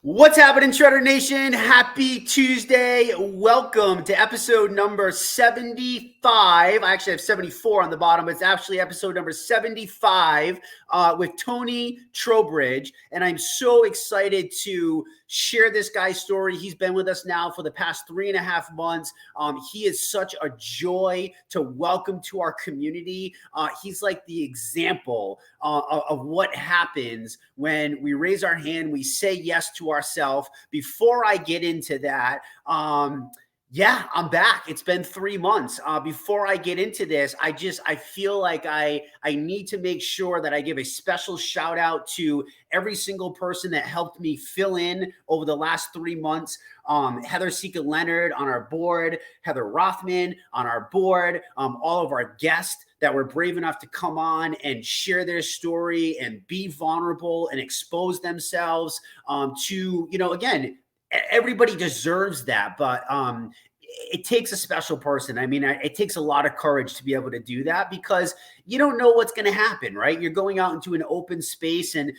What's happening, Shredder Nation? Happy Tuesday. Welcome to episode number 75. I actually have 74 on the bottom, but it's actually episode number 75 with Tony Trowbridge. And I'm so excited to share this guy's story. He's been with us now for the past 3.5 months. He is such a joy to welcome to our community. He's like the example of what happens when we raise our hand, we say yes to ourselves. Before I get into that, yeah, I'm back. It's been 3 months. Before I get into this, I feel like I need to make sure that I give a special shout out to every single person that helped me fill in over the last 3 months. Heather Sika Leonard on our board, Heather Rothman on our board, all of our guests that were brave enough to come on and share their story and be vulnerable and expose themselves to, again, everybody deserves that, but it takes a special person. I mean, it takes a lot of courage to be able to do that because you don't know what's going to happen, right? You're going out into an open space and,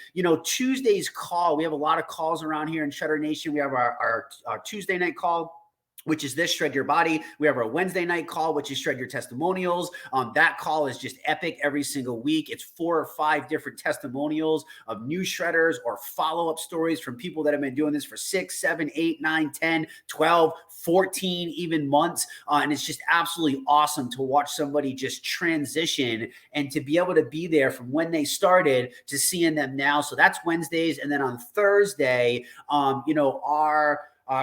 Tuesday's call, we have a lot of calls around here in Shredder Nation. We have our Tuesday night call, which is this Shred Your Body. We have our Wednesday night call, which is Shred Your Testimonials. That call is just epic every single week. It's 4 or 5 different testimonials of new shredders or follow-up stories from people that have been doing this for 6, 7, 8, 9, 10, 12, 14, even months. And it's just absolutely awesome to watch somebody just transition and to be able to be there from when they started to seeing them now. So that's Wednesdays. And then on Thursday,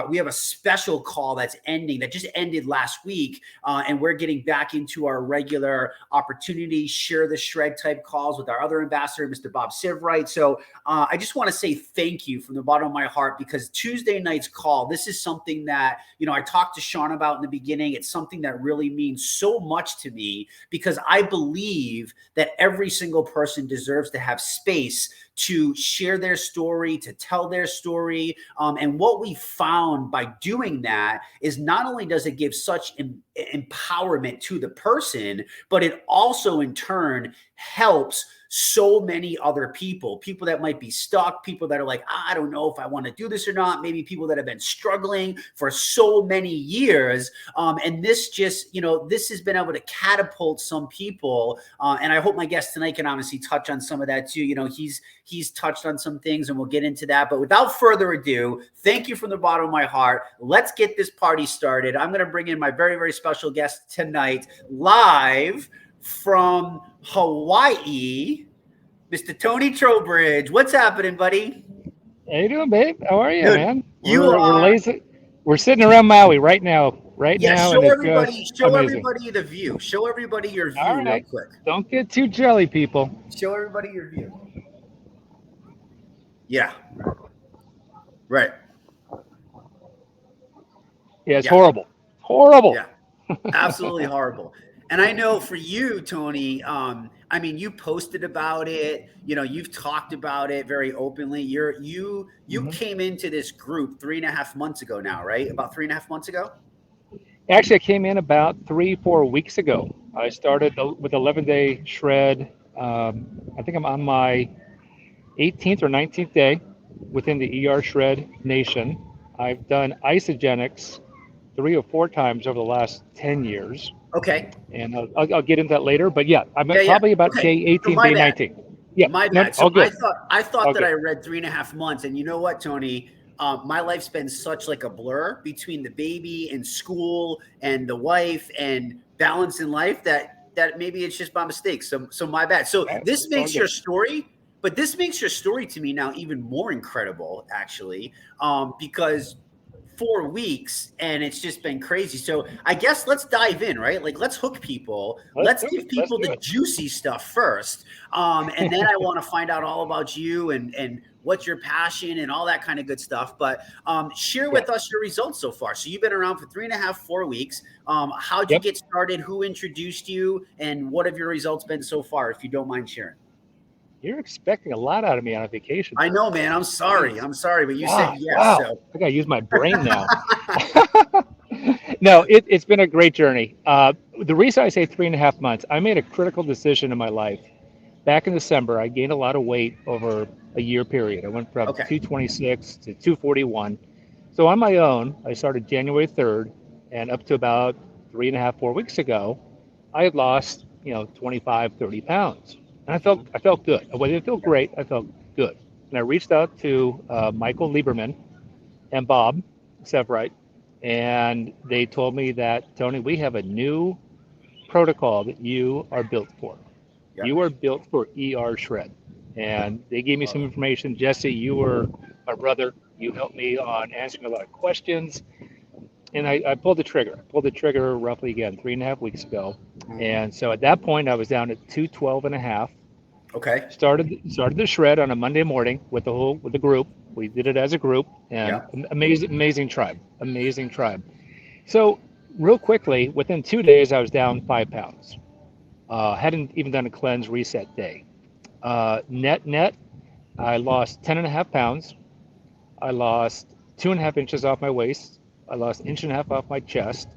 we have a special call that just ended last week, and we're getting back into our regular opportunity, share the shred type calls with our other ambassador, Mr. Bob Sivright. So I just want to say thank you from the bottom of my heart because Tuesday night's call, this is something that, I talked to Sean about in the beginning. It's something that really means so much to me because I believe that every single person deserves to have space to share their story, to tell their story. And what we found by doing that is not only does it give such empowerment to the person, but it also in turn helps so many other people that might be stuck, people that are like, I don't know if I want to do this or not. Maybe people that have been struggling for so many years. And this just, this has been able to catapult some people. And I hope my guest tonight can obviously touch on some of that too. He's touched on some things and we'll get into that. But without further ado, thank you from the bottom of my heart. Let's get this party started. I'm going to bring in my very, very special guest tonight, live from Hawaii, Mr. Tony Trowbridge. What's happening, buddy? How you doing, babe? How are you, Good. man? We're lazy. We're sitting around Maui right now. Show everybody the view. Show everybody your view real quick. Don't get too jelly, people. Show everybody your view. Yeah. Right. Yeah, it's horrible. Horrible. Yeah. Absolutely horrible. And I know for you, Tony, you posted about it, you've talked about it very openly. You came into this group 3.5 months ago now, right? About 3.5 months ago? Actually, I came in about 3-4 weeks ago. I started with 11-day shred. I think I'm on my 18th or 19th day within the ER Shred Nation. I've done isogenics 3 or 4 times over the last 10 years. Okay. And I'll get into that later. But yeah, I'm probably about day 18, day 19. Yeah. My bad. So good. I thought that I read 3.5 months. And you know what, Tony? My life's been such like a blur between the baby and school and the wife and balance in life that maybe it's just by mistake. So my bad. So this makes your story. But this makes your story to me now even more incredible, actually, because 4 weeks and it's just been crazy. So I guess let's dive in, right? Like let's hook people. Let's give people the juicy stuff first. And then I want to find out all about you and what's your passion and all that kind of good stuff. But share with us your results so far. So you've been around for 3.5, 4 weeks. How'd you get started? Who introduced you? And what have your results been so far, if you don't mind sharing? You're expecting a lot out of me on a vacation. I know, man. I'm sorry, but you said yes. Wow. So. I gotta use my brain now. No, it's been a great journey. The reason I say 3.5 months, I made a critical decision in my life back in December, I gained a lot of weight over a year period. I went from Okay. 226 to 241. So on my own, I started January 3rd, and up to about 3.5, 4 weeks ago, I had lost, 25, 30 pounds. And I felt good. I didn't feel great. I felt good. And I reached out to Michael Lieberman and Bob Severite, and they told me that, Tony, we have a new protocol that you are built for. Yeah. You are built for ER shred. And they gave me some information. Jesse, you were my brother. You helped me on answering a lot of questions. And I pulled the trigger. Pulled the trigger roughly again 3.5 weeks ago. And so at that point, I was down at 212 and a half. Okay. Started the shred on a Monday morning with the group. We did it as a group, and amazing tribe, amazing tribe. So real quickly, within 2 days, I was down 5 pounds. Hadn't even done a cleanse reset day. Net, I lost 10.5 pounds. I lost 2.5 inches off my waist. I lost an inch and a half off my chest.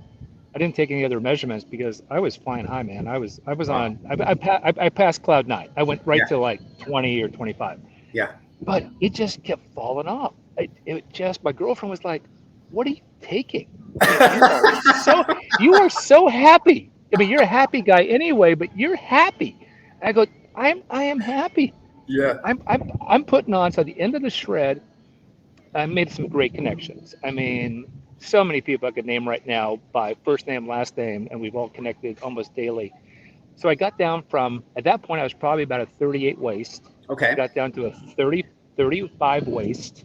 I didn't take any other measurements because I was flying high, man. I passed cloud 9. I went right Yeah. to like 20 or 25. Yeah. But it just kept falling off. My girlfriend was like, "What are you taking? You are so happy. I mean, you're a happy guy anyway, but you're happy." I go, I am happy. Yeah. I'm putting on. So at the end of the shred, I made some great connections. I mean, so many people I could name right now by first name, last name, and we've all connected almost daily. So I got down from, at that point, I was probably about a 38 waist. Okay. Got down to a 35 waist,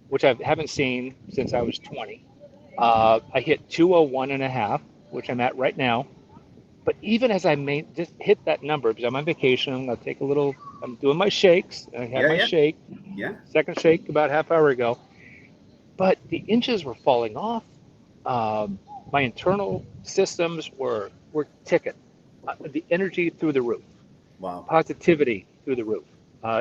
which I haven't seen since I was 20. I hit 201 and a half, which I'm at right now. But even as just hit that number, because I'm on vacation, I'm doing my shakes. And I had my shake, Yeah. second shake about half hour ago. But the inches were falling off. My internal systems were ticking. The energy through the roof. Wow. Positivity through the roof.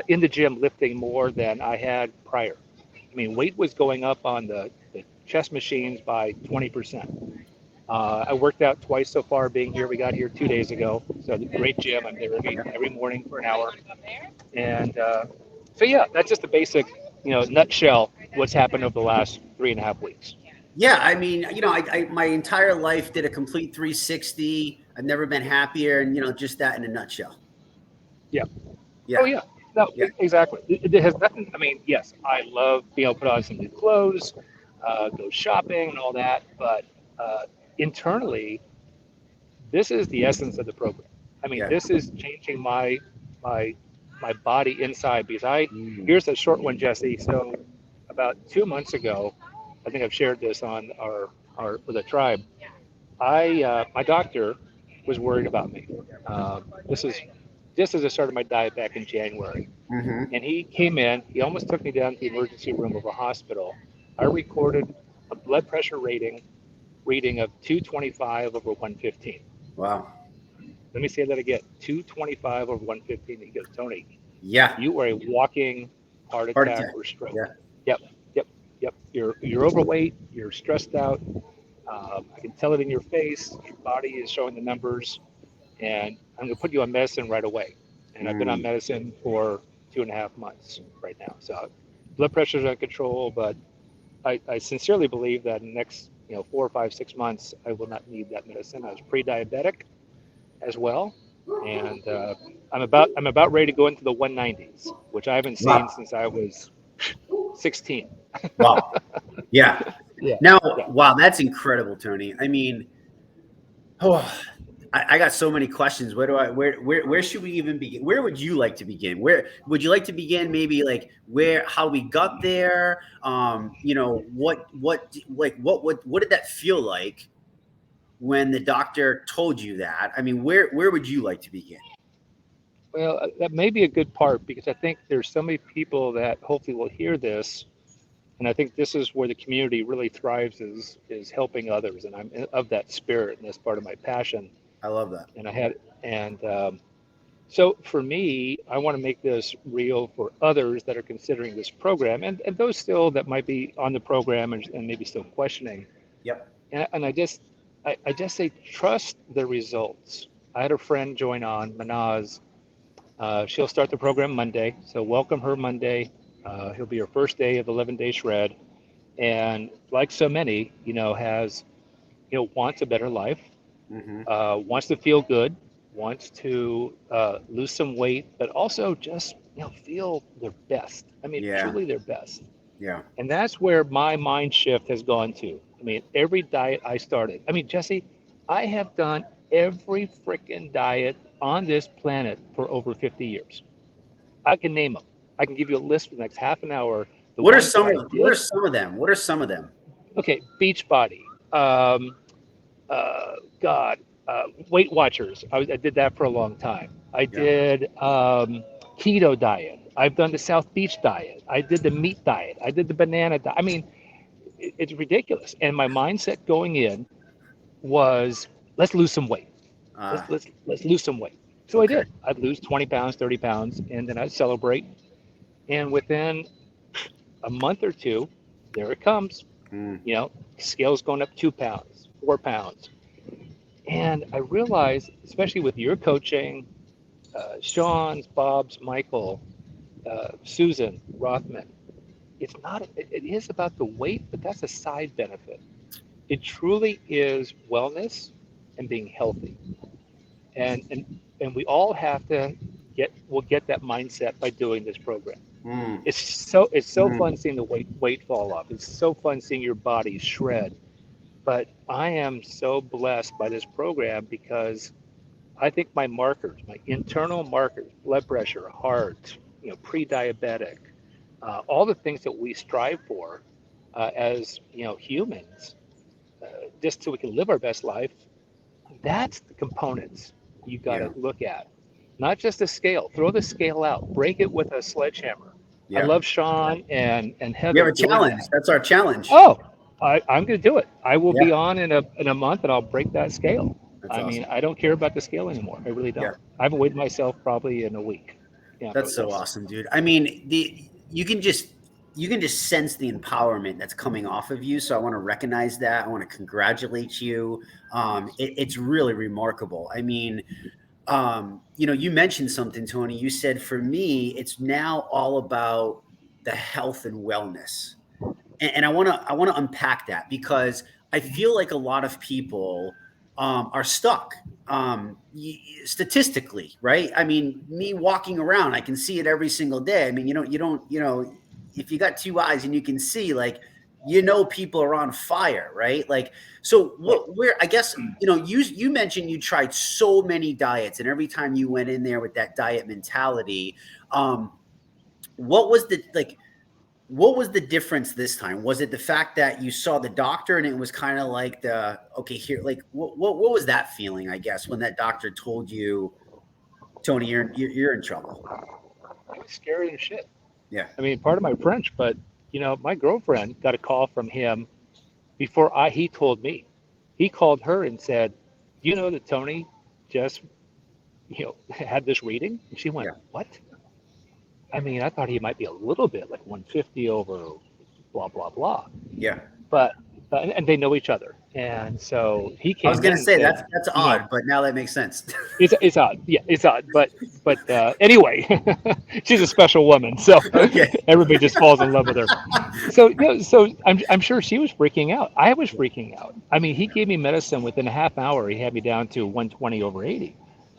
In the gym, lifting more than I had prior. I mean, weight was going up on the chest machines by 20%. I worked out twice so far being here. We got here 2 days ago. So great gym. I'm there every morning for an hour. And so, yeah, that's just the basic, nutshell what's happened over the last 3.5 weeks. Yeah, I mean, I my entire life did a complete 360. I've never been happier, and just that in a nutshell. Yeah. Yeah. Oh, yeah. No, Yeah. exactly. It has nothing. I mean, yes, I love being able to put on some new clothes, go shopping and all that. But internally, this is the essence of the program. I mean, Yeah. this is changing my my body inside because Mm. here's a short one, Jesse. So about 2 months ago, I think I've shared this on our with the tribe. My doctor was worried about me. This is just as I started my diet back in January, Mm-hmm. and he came in. He almost took me down to the emergency room of a hospital. I recorded a blood pressure reading of 225 over 115. Wow. Let me say that again, 225 over 115. He goes, Tony, Yeah. you are a walking heart Heart attack attack. or stroke. Yeah. Yep, yep, yep. You're overweight. You're stressed out. I can tell it in your face. Your body is showing the numbers, and I'm going to put you on medicine right away. And I've been on Mm. medicine for 2.5 months right now. So blood pressure is under control, but I sincerely believe that in the next 4, 5, 6 months, I will not need that medicine. I was pre-diabetic as well, and I'm about ready to go into the 190s, which I haven't seen Wow. since I was 16. Wow. Yeah. Yeah, Now, yeah. wow, that's incredible, Tony. I mean, oh, I got so many questions. Where should we even begin? Where would you like to begin? Where would you like to begin? Maybe like how we got there. What did that feel like when the doctor told you that? I mean, where would you like to begin? Well, that may be a good part because I think there's so many people that hopefully will hear this, and I think this is where the community really thrives is helping others, and I'm of that spirit, and that's part of my passion. I love that. And I had and So for me, I want to make this real for others that are considering this program, and those still that might be on the program and maybe still questioning. Yep. And I just say trust the results. I had a friend join on, Manaz, She'll start the program Monday, so welcome her Monday. He'll be her first day of the 11-day shred, and like so many, has wants a better life, Mm-hmm. wants to feel good, wants to lose some weight, but also just feel their best. I mean, Yeah. truly their best. Yeah. And that's where my mind shift has gone to. I mean, every diet I started. I mean, Jesse, I have done every freaking diet on this planet for over 50 years. I can name them. I can give you a list for the next half an hour. The What are ones that some I of what are did. some of them? What are some of them? Okay, Beachbody. Uh, God, Weight Watchers. I did that for a long time. I Yeah. did keto diet. I've done the South Beach diet. I did the meat diet. I did the banana diet. I mean, it's ridiculous. And my mindset going in was, let's lose some weight. Uh, Let's lose some weight. So I okay. did. I'd lose 20 pounds, 30 pounds, and then I'd celebrate. And within a month or two, there it comes. Mm. Scales going up 2 pounds, 4 pounds. And I realized, especially with your coaching, Sean's, Bob's, Michael, Susan, Rothman, it's not, it is about the weight, but that's a side benefit. It truly is wellness and being healthy. And we all have to we'll get that mindset by doing this program. Mm. It's so Mm. fun seeing the weight fall off. It's so fun seeing your body shred. But I am so blessed by this program because I think my markers, my internal markers, blood pressure, heart, pre-diabetic, all the things that we strive for as humans, just so we can live our best life. That's the components you got Yeah. to look at, not just the scale. Throw the scale out, break it with a sledgehammer. I Yeah. love Sean and We have Heather a doing challenge. that. That's our challenge. Oh, I'm going to do it. I will Yeah. be on in a month, and I'll break that scale. That's I mean, awesome. I don't care about the scale anymore. I really Yeah. don't. I haven't weighed myself probably in a week. Yeah, That's so that's awesome, dude. I mean, the you can just sense the empowerment that's coming off of you. So I want to recognize that. I want to congratulate you. It's really remarkable. I mean, you mentioned something, Tony. You said for me, it's now all about the health and wellness, and I want to unpack that because I feel like a lot of people are stuck statistically, right? I mean, me walking around, I can see it every single day. I mean, if you got two eyes and you can see, like, people are on fire, right? Like, so right. where I guess you mentioned you tried so many diets, and every time you went in there with that diet mentality, um, what was the like? What was the difference this time? Was it the fact that you saw the doctor and it was kind of like okay, here, like what was that feeling, I guess, when that doctor told you, Tony, you're in trouble? I was scared as shit. Yeah. I mean, part of my French, but my girlfriend got a call from him before he told me. He called her and said, "Do you know that Tony just had this reading?" And she went, Yeah. "What?" I mean, I thought he might be a little bit like 150 over blah blah blah, Yeah. but and they know each other, and so he I was came in gonna and say said, that's odd, but now that makes sense. it's odd, yeah, it's odd, but anyway, she's a special woman, so Okay. everybody just falls in love with her. So so I'm sure she was freaking out. I was freaking out. I mean, he gave me medicine within a half hour. He had me down to 120 over 80.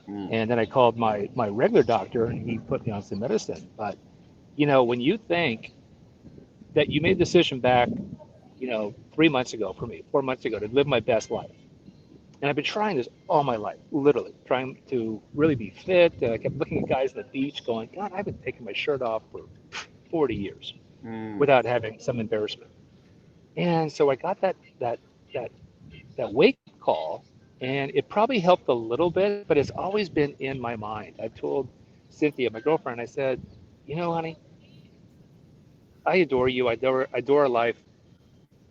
Mm. And then I called my regular doctor and he put me on some medicine. But when you think that you made a decision back, 3 months ago for me, 4 months ago, to live my best life. And I've been trying this all my life, literally trying to really be fit. I kept looking at guys on the beach going, God, I've been taking my shirt off for 40 years Mm. without having some embarrassment. And so I got that that wake call, and it probably helped a little bit, but it's always been in my mind. I told Cynthia, my girlfriend, I said, honey, I adore you. I adore our life,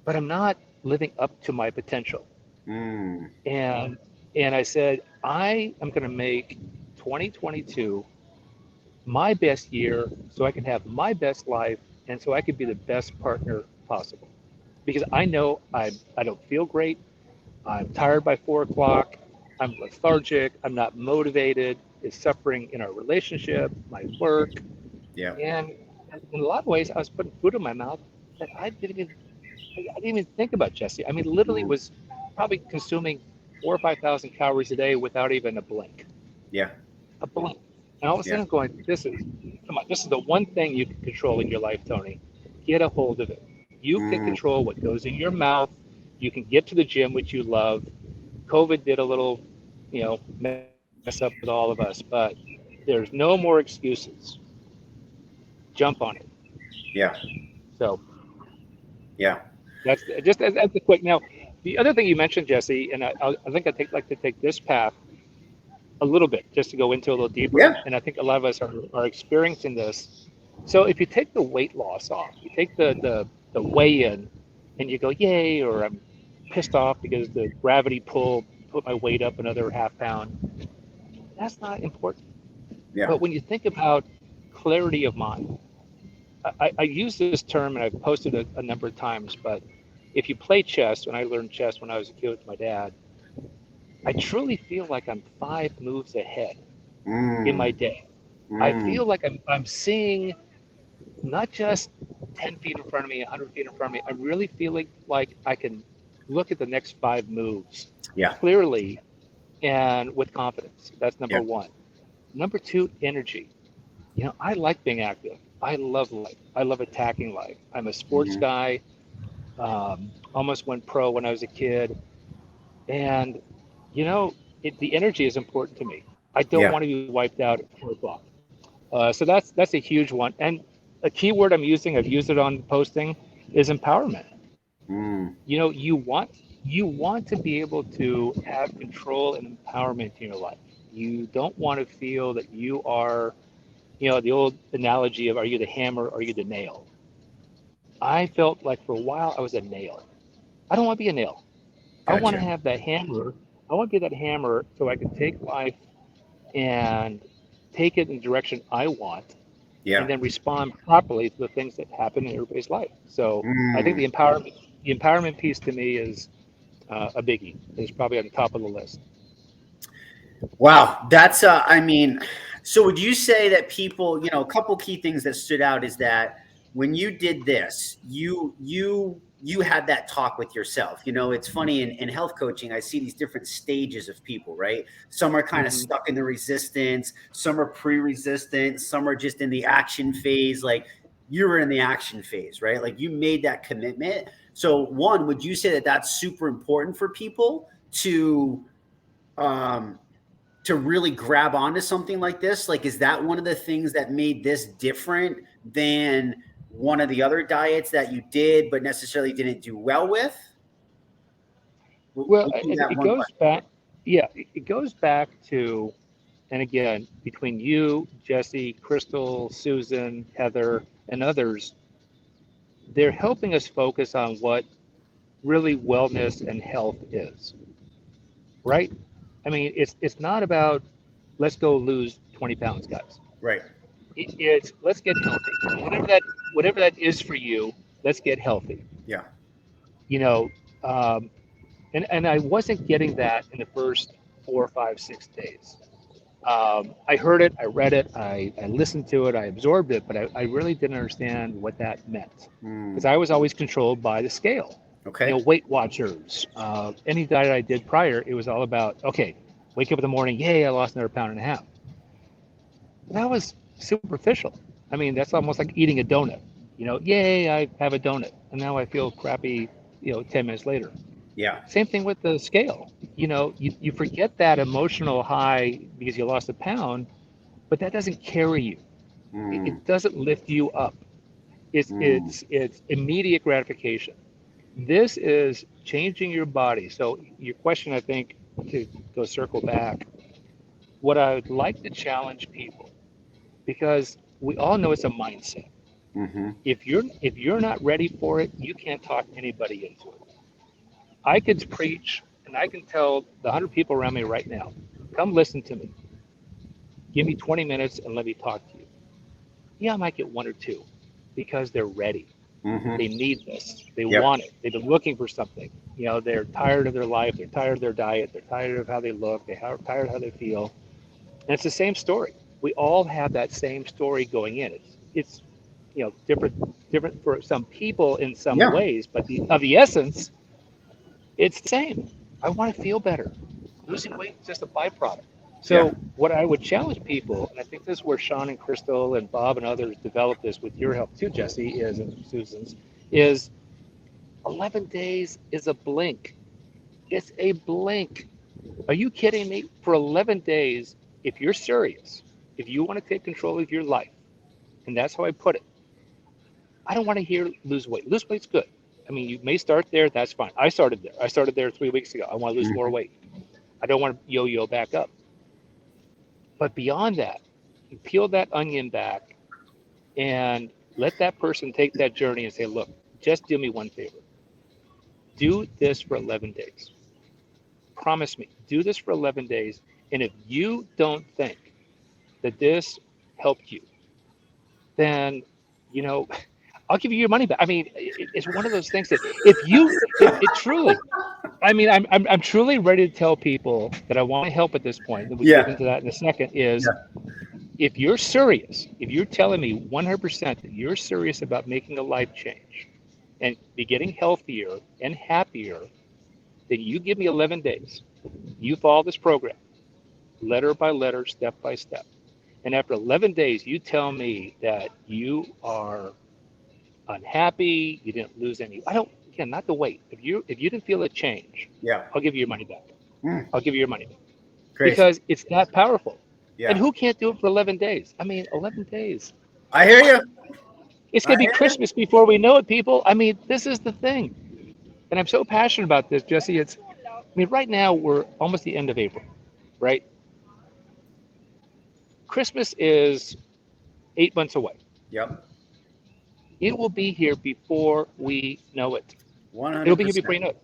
but I'm not living up to my potential. Mm. And and I said, I am going to make 2022 my best year so I can have my best life and so I can be the best partner possible. Because I know I don't feel great. I'm tired by 4 o'clock. I'm lethargic. I'm not motivated. is suffering in our relationship, my work, Yeah. and in a lot of ways, I was putting food in my mouth that I didn't even think about, Jesse. I mean, literally Mm. was probably consuming 4 or 5 thousand calories a day without even a blink. Yeah. A blink. And all of a Yeah. sudden, I'm going, come on, this is the one thing you can control in your life, Tony. Get a hold of it. You can Mm. control what goes in your mouth. You can get to the gym, which you love. COVID did a little, mess up with all of us, but there's no more excuses. Jump on it. Yeah. So Yeah. that's the quick. Now, the other thing you mentioned, Jesse, and I think like to take this path a little bit just to go into a little deeper. Yeah. And I think a lot of us are experiencing this. So if you take the weight loss off, you take the weigh in, and you go, yay, or I'm pissed off because the gravity pull put my weight up another half pound. That's not important. Yeah. But when you think about clarity of mind, I use this term and I've posted it a number of times, but if you play chess, when I learned chess when I was a kid with my dad, I truly feel like I'm 5 moves ahead in my Mm. day. I Mm. feel like I'm seeing not just 10 feet in front of me, 100 feet in front of me. I'm really feeling like I can look at the next 5 moves Yeah. clearly and with confidence. That's Yeah. number one. Number two, energy. I like being active. I love life. I love attacking life. I'm a sports Mm. guy. Almost went pro when I was a kid. And, you know, the energy is important to me. I don't Yeah. want to be wiped out at 4 o'clock. So that's a huge one. And a key word I'm using, I've used it on posting, is empowerment. Mm. You want to be able to have control and empowerment in your life. You don't want to feel that you are, the old analogy of, are you the hammer or are you the nail? I felt like for a while I was a nail. I don't want to be a nail. I want to Gotcha. have that hammer. I want to be that hammer so I can take life and take it in the direction I want and Yeah. then respond properly to the things that happen in everybody's life. So I think Mm. the empowerment piece to me is a biggie. It's probably on the top of the list. Wow. That's I mean, so would you say that people, a couple key things that stood out is that when you did this, you had that talk with yourself. It's funny in health coaching, I see these different stages of people, right? Some are kind of Hmm. stuck in the resistance, some are pre-resistant, some are just in the action phase. Like you were in the action phase, right? Like you made that commitment. So one, would you say that that's super important for people um to really grab onto something like this? Like, is that one of the things that made this different than one of the other diets that you did, but necessarily didn't do well with? Well, Would be that it one goes question. back, yeah, it goes back to, and again, between you, Jesse, Crystal, Susan, Heather, and others, they're helping us focus on what really wellness and health is, right? I mean, it's not about let's go lose 20 pounds, guys. Right. It's let's get healthy. Whatever that is for you, let's get healthy. Yeah. You know, um, and I wasn't getting that in the first 4, 5, 6 days. I heard it, I read it, I listened to it, I absorbed it, but I really didn't understand what that meant because Mm. I was always controlled by the scale. Okay. Weight Watchers, any diet I did prior, it was all about, okay, wake up in the morning, yay, I lost another pound and a half. That was superficial. I mean, that's almost like eating a donut. Yay, I have a donut, and now I feel crappy, 10 minutes later. Yeah. Same thing with the scale. You forget that emotional high because you lost a pound, but that doesn't carry you. It Mm. doesn't lift you up. It's Mm. it's it's immediate gratification. This is changing your body. So your question, I think, to go circle back, what I would like to challenge people, because we all know it's a mindset. Mm-hmm. If you're not ready for it, you can't talk anybody into it. I could preach and I can tell the 100 people around me right now, come listen to me. Give me 20 minutes and let me talk to you. Yeah, I might get one or two because they're ready. Mm-hmm. They need this. They Yep. want it. They've been looking for something. They're tired of their life. They're tired of their diet. They're tired of how they look. They're tired of how they feel. And it's the same story. We all have that same story going in. It's different for some people in some Yeah. ways, but of the essence, it's the same. I want to feel better. Losing weight is just a byproduct. Yeah. So what I would challenge people, and I think this is where Sean and Crystal and Bob and others developed this with your help too, Jesse, is and Susan's, is 11 days is a blink. It's a blink. Are you kidding me? For 11 days, if you're serious, if you want to take control of your life, and that's how I put it, I don't want to hear lose weight. Lose weight's good. I mean, you may start there. That's fine. I started there. I started there 3 weeks ago. I want to lose more weight. I don't want to yo-yo back up. But beyond that, you peel that onion back and let that person take that journey and say, look, just do me one favor. Do this for 11 days. Promise me, do this for 11 days. And if you don't think that this helped you, then, you know, I'll give you your money back. I mean, it's one of those things that it truly, I mean, I'm truly ready to tell people that I want to help at this point, and we can get Yeah. into that in a second, is Yeah. if you're serious, if you're telling me 100% that you're serious about making a life change and be getting healthier and happier, then you give me 11 days. You follow this program, letter by letter, step by step. And after 11 days, you tell me that you are unhappy, you didn't lose any. I don't, again, not the weight. If you didn't feel a change, Yeah. I'll give you your money back. I'll give you your money back Great. because it's that powerful. And Yeah. who can't do it for 11 days? I mean, 11 days. I hear you. It's I going to be hear you. Christmas before we know it, people. I mean, this is the thing. And I'm so passionate about this, Jesse. I mean, right now we're almost the end of April, right? Christmas is 8 months away. Yep. It will be here before we know it. It'll be here before 100%. you know it.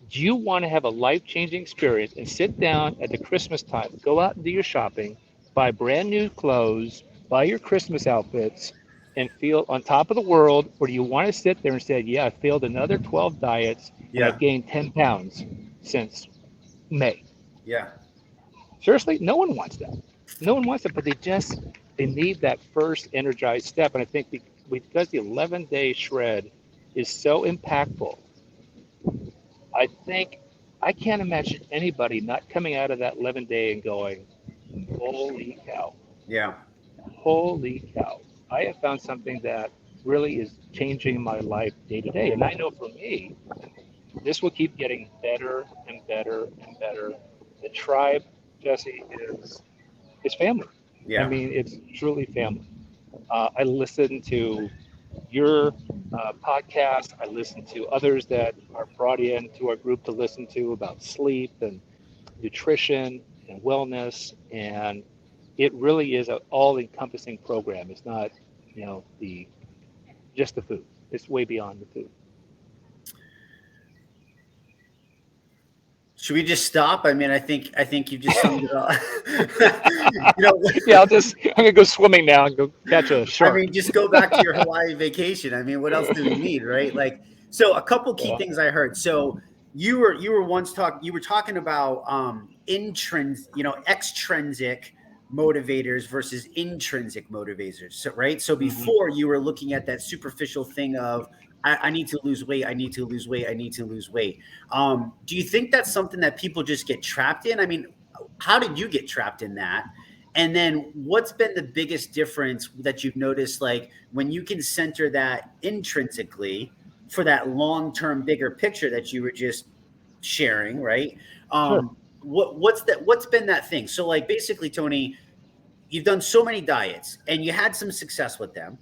Do you want to have a life-changing experience and sit down at the Christmas time, go out and do your shopping, buy brand new clothes, buy your Christmas outfits, and feel on top of the world? Or do you want to sit there and say, yeah, I failed another 12 diets and Yeah. I've gained 10 pounds since May? Yeah. Seriously, no one wants that. No one wants it, but they need that first energized step. And I think because the 11-day shred is so impactful, I think I can't imagine anybody not coming out of that 11-day and going, holy cow, Yeah. holy cow. I have found something that really is changing my life day to day. And I know for me, this will keep getting better and better and better. The tribe, Jesse, is family. I Yeah. mean, it's truly family. I listen to your podcast. I listen to others that are brought in to our group to listen to about sleep and nutrition and wellness. And it really is an all-encompassing program. It's not, the just the food. It's way beyond the food. Should we just stop? I mean, I think you just summed it up. you know, Yeah, I'm gonna go swimming now and go catch a I shark. mean, just go back to your Hawaii vacation. I mean, what else do we need, right? Like, so a couple key Yeah, things I heard. So you were talking about extrinsic motivators versus intrinsic motivators. So, right. So hmm before you were looking at that superficial thing of I need to lose weight, I need to lose weight, I need to lose weight. Do you think that's something that people just get trapped in? I mean, how did you get trapped in that? And then what's been the biggest difference that you've noticed, like when you can center that intrinsically for that long-term bigger picture that you were just sharing, right? sure. What's been that thing? So like basically, Tony, you've done so many diets and you had some success with them,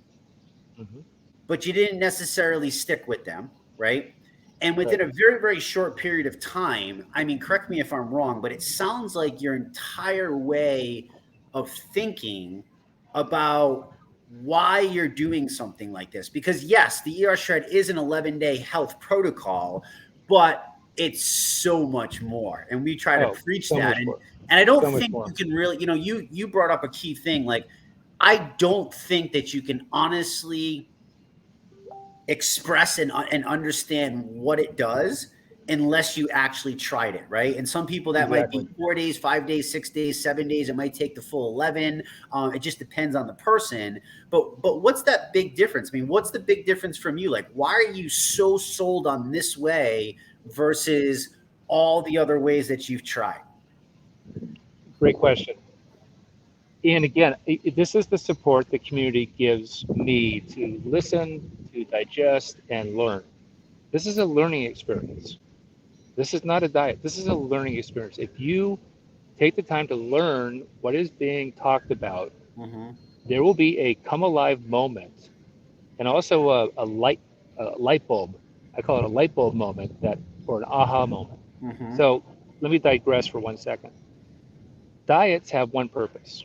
hmm but you didn't necessarily stick with them, right? And Right. within a very, very short period of time, I mean, correct me if I'm wrong, but it sounds like your entire way of thinking about why you're doing something like this. Because, yes, the ER Shred is an 11-day health protocol, but it's so much more. And we try to Oh, preach so that. much And, more. and I don't So much think more. you can really, you brought up a key thing. Like, I don't think that you can honestly express and understand what it does unless you actually tried it, right? And some people that might Exactly. be 4 days, 5 days, 6 days, 7 days. It might take the full 11. It just depends on the person. But what's that big difference? I mean, what's the big difference from you? Like, why are you so sold on this way versus all the other ways that you've tried? Great question. And again, this is the support the community gives me to listen, to digest, and learn. This is a learning experience. This is not a diet. This is a learning experience. If you take the time to learn what is being talked about, Mm-hmm. there will be a come alive moment and also a light bulb. I call it a light bulb moment that, or an aha moment. Mm-hmm. So let me digress for 1 second. Diets have one purpose.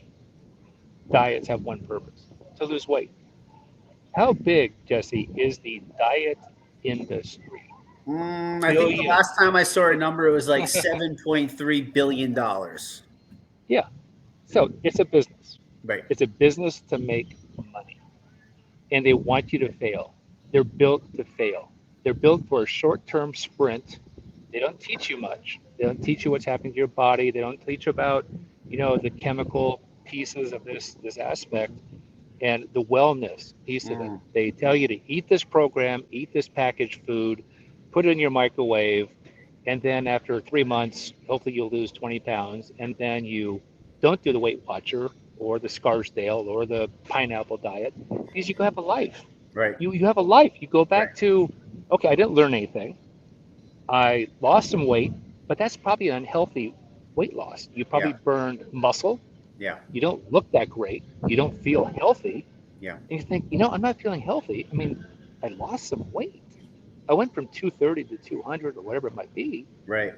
Diets have one purpose: to lose weight. How big, Jesse, is the diet industry? I think the Billion. last time I saw a number, it was like $7.3 billion. Yeah. So it's a business. Right. It's a business to make money, and they want you to fail. They're built to fail. They're built for a short-term sprint. They don't teach you much. They don't teach you what's happening to your body. They don't teach you about, the chemical pieces of this aspect and the wellness piece of it. Mm, They tell you to eat this program, eat this packaged food, put it in your microwave, and then after 3 months, hopefully you'll lose 20 pounds, and then you don't do the Weight Watcher or the Scarsdale or the pineapple diet because you have a life. right. You have a life. You go Right. back to, okay, I didn't learn anything. I lost some weight, but that's probably an unhealthy weight loss. You Yeah. probably burned muscle. Yeah. You don't look that great. You don't feel healthy. Yeah. And you think, I'm not feeling healthy. I mean, I lost some weight. I went from 230 to 200 or whatever it might be, Right.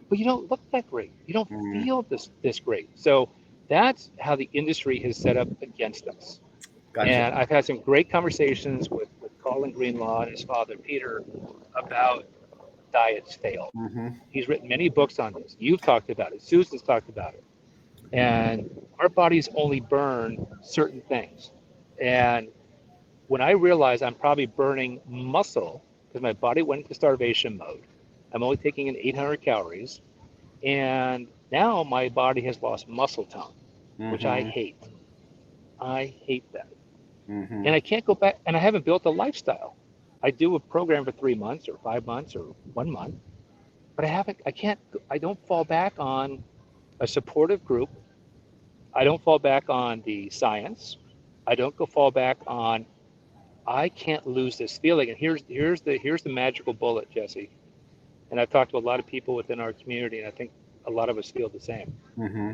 but you don't look that great. You don't Mm, feel this great. So that's how the industry has set up against us. gotcha. And I've had some great conversations with Colin Greenlaw and his father, Peter, about diets fail. Mm-hmm. He's written many books on this. You've talked about it. Susan's talked about it. And our bodies only burn certain things. And when I realized I'm probably burning muscle because my body went into starvation mode, I'm only taking in 800 calories. And now my body has lost muscle tone, which I Mm-hmm. hate. I hate that. Mm-hmm. And I can't go back, and I haven't built a lifestyle. I do a program for 3 months or 5 months or 1 month, but I can't, I don't fall back on a supportive group. I don't fall back on the science. I don't go fall back on, I can't lose this feeling. And here's the magical bullet, Jesse. And I've talked to a lot of people within our community, and I think a lot of us feel the same. Mm-hmm.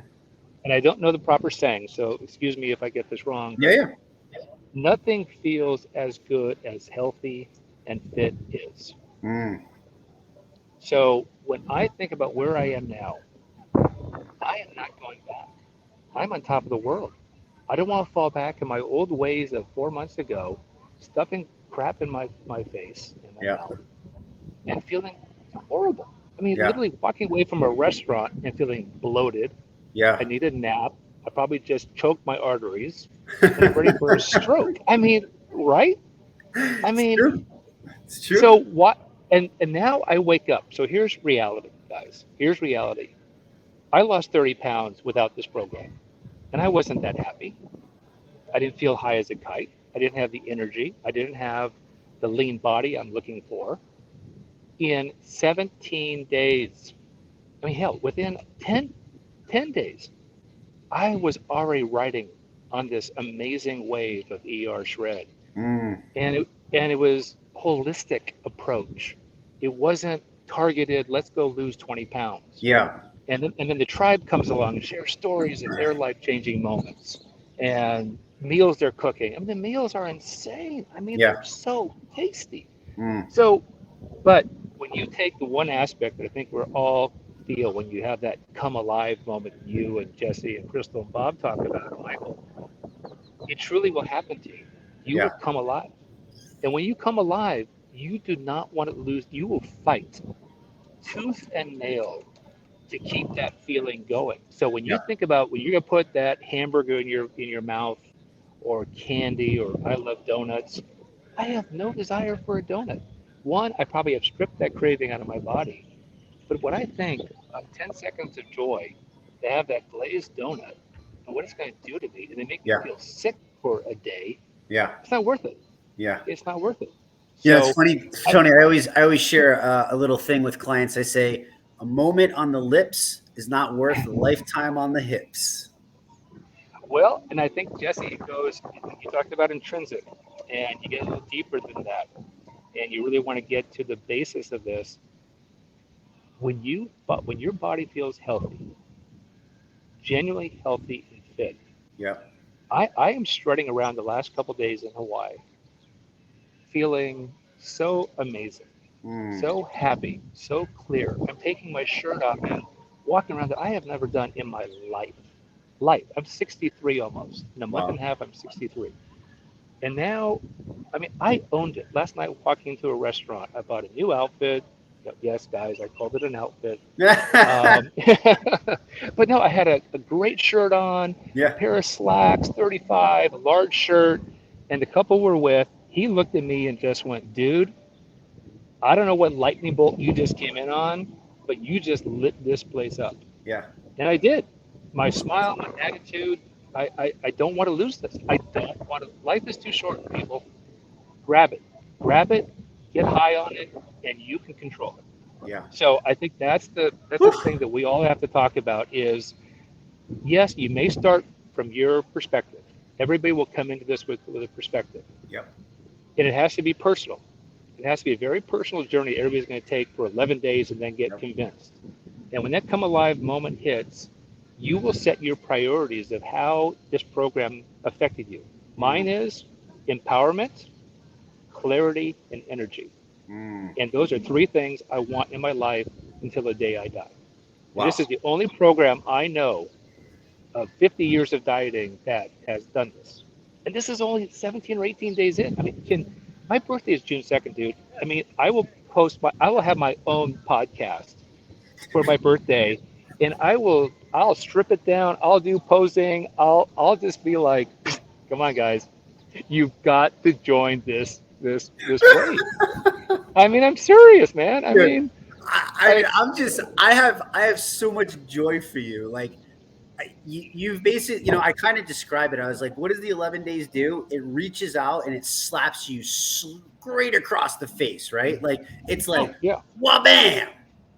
And I don't know the proper saying, so excuse me if I get this wrong, Yeah. but Yeah. nothing feels as good as healthy and fit is. Mm, So when I think about where I am now, I am not going back. I'm on top of the world. I don't want to fall back in my old ways of 4 months ago, stuffing crap in my face, in my yeah. mouth, and feeling horrible. I mean, Yeah. literally walking away from a restaurant and feeling bloated. I Yeah. need a nap. I probably just choked my arteries and I'm ready for a stroke. I mean, right? I It's mean, true. It's true. so what? And now I wake up. So here's reality, guys. Here's reality. I lost 30 pounds without this program, and I wasn't that happy. I didn't feel high as a kite. I didn't have the energy. I didn't have the lean body I'm looking for. In 17 days, I mean, hell, within 10 days, I was already riding on this amazing wave of ER shred. Mm, And it was holistic approach. It wasn't targeted, let's go lose 20 pounds. yeah. And then the tribe comes along and shares stories of their life-changing moments and meals they're cooking. I mean, the meals are insane. I mean, Yeah. they're so tasty. Mm, So, but when you take the one aspect that I think we're all feel when you have that come alive moment you and Jesse and Crystal and Bob talk about, Michael, it truly will happen to you. You yeah. will come alive. And when you come alive, you do not want to lose. You will fight tooth and nail to keep that feeling going. So when Yeah. you think about when you're gonna put that hamburger in your mouth, or candy, or I love donuts, I have no desire for a donut. one, I probably have stripped that craving out of my body. But when I think of 10 seconds of joy to have that glazed donut and what it's going to do to me, and they make me Yeah. feel sick for a day, Yeah. it's not worth it. Yeah. It's not worth it. You know, it's So, funny, I, Tony. I always share a little thing with clients. I say a moment on the lips is not worth a lifetime on the hips. well, and I think, Jesse, it goes, you talked about intrinsic, and you get a little deeper than that, and you really want to get to the basis of this. When your body feels healthy, genuinely healthy and fit, Yeah. I am strutting around the last couple days in Hawaii feeling so amazing, Mm. so happy, so clear. I'm taking my shirt off and walking around that I have never done in my life. I'm 63 almost. In a month and Wow. a half, I'm 63. And now, I mean, I owned it. Last night, walking into a restaurant, I bought a new outfit. Yes, guys, I called it an outfit. Um, but no, I had a great shirt on, a Yeah. pair of slacks, 35, a large shirt, and the couple we're with, he looked at me and just went, dude, I don't know what lightning bolt you just came in on, but you just lit this place up. Yeah. And I did. My smile, my attitude, I don't want to lose this. I don't want to. Life is too short, people. Grab it. Grab it, get high on it, and you can control it. Yeah. So I think that's the Whew. thing that we all have to talk about is yes, you may start from your perspective. Everybody will come into this with a perspective. Yep. And it has to be personal. It has to be a very personal journey everybody's going to take for 11 days and then get Yep. convinced. And when that come alive moment hits, you will set your priorities of how this program affected you. Mine Mm. is empowerment, clarity, and energy. Mm. And those are three things I want in my life until the day I die. And this Wow. is the only program I know of 50 years of dieting that has done this. And this is only 17 or 18 days in. I mean, my birthday is June 2nd, dude. I mean, I will have my own podcast for my birthday, and I'll strip it down. I'll do posing. I'll just be like, come on, guys, you've got to join this wave. I mean, I'm serious, man. I Dude, mean, I mean, I I have so much joy for you. Like, you've basically, I kind of describe it. I was like, what does the 11 days do? It reaches out and it slaps you straight across the face, right? Like, it's oh like, yeah, wha-bam!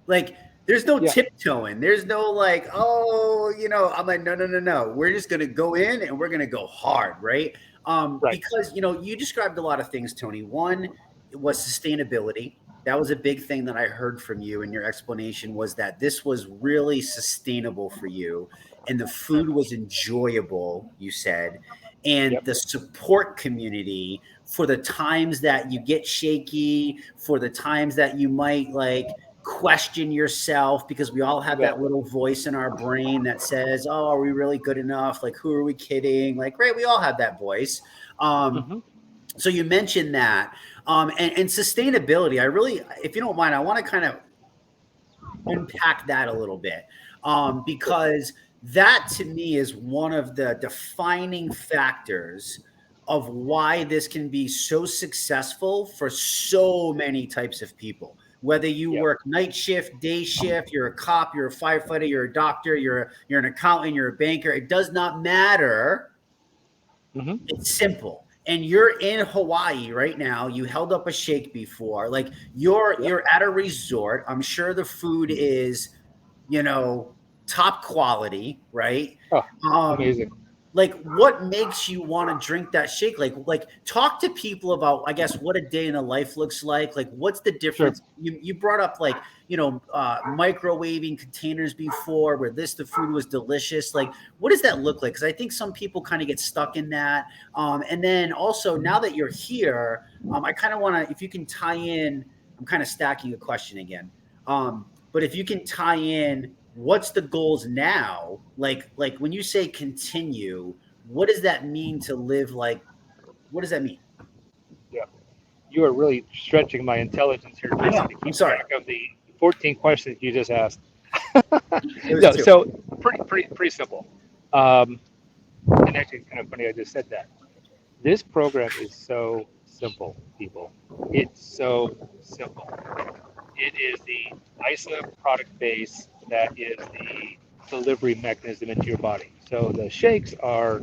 Like, there's no yeah, tiptoeing. There's no like, oh, I'm like, no, no, no, no. We're just gonna go in and we're gonna go hard, right? right, Because you described a lot of things, Tony. One was sustainability. That was a big thing that I heard from you in your explanation, was that this was really sustainable for you and the food was enjoyable, you said, and yep, the support community for the times that you get shaky, for the times that you might like question yourself, because we all have that exactly. little voice in our brain that says, oh, are we really good enough? Like, who are we kidding? Like, right, we all have that voice. um, Hmm. so you mentioned that, and sustainability. I really, if you don't mind, I want to kind of unpack that a little bit, because that to me is one of the defining factors of why this can be so successful for so many types of people. Whether you Yep. work night shift, day shift, you're a cop, you're a firefighter, you're a doctor, you're an accountant, you're a banker, it does not matter. Hmm. It's simple. And you're in Hawaii right now. You held up a shake before. Like, you're Yep. you're at a resort. I'm sure the food is, you know, top quality, right? Oh, Um, amazing. like, what makes you want to drink that shake? Like talk to people about, I guess, what a day in the life looks like what's the Sure. difference. You brought up, like, microwaving containers before, where the food was delicious. Like, what does that look like? Because I think some people kind of get stuck in that. And then also, now that you're here, I kind of want to, if you can tie in, I'm kind of stacking a question again. But if you can tie in, what's the goals now? Like when you say continue, what does that mean to live like? What does that mean? Yeah. You are really stretching my intelligence here, I Jesse, know. to I'm keep sorry. track of the 14 questions you just asked. It was No, two. so pretty simple. Um, and actually, it's kind of funny I just said that. This program is so simple, people. It's so simple. It is the ISA product base that is the delivery mechanism into your body. So the shakes are,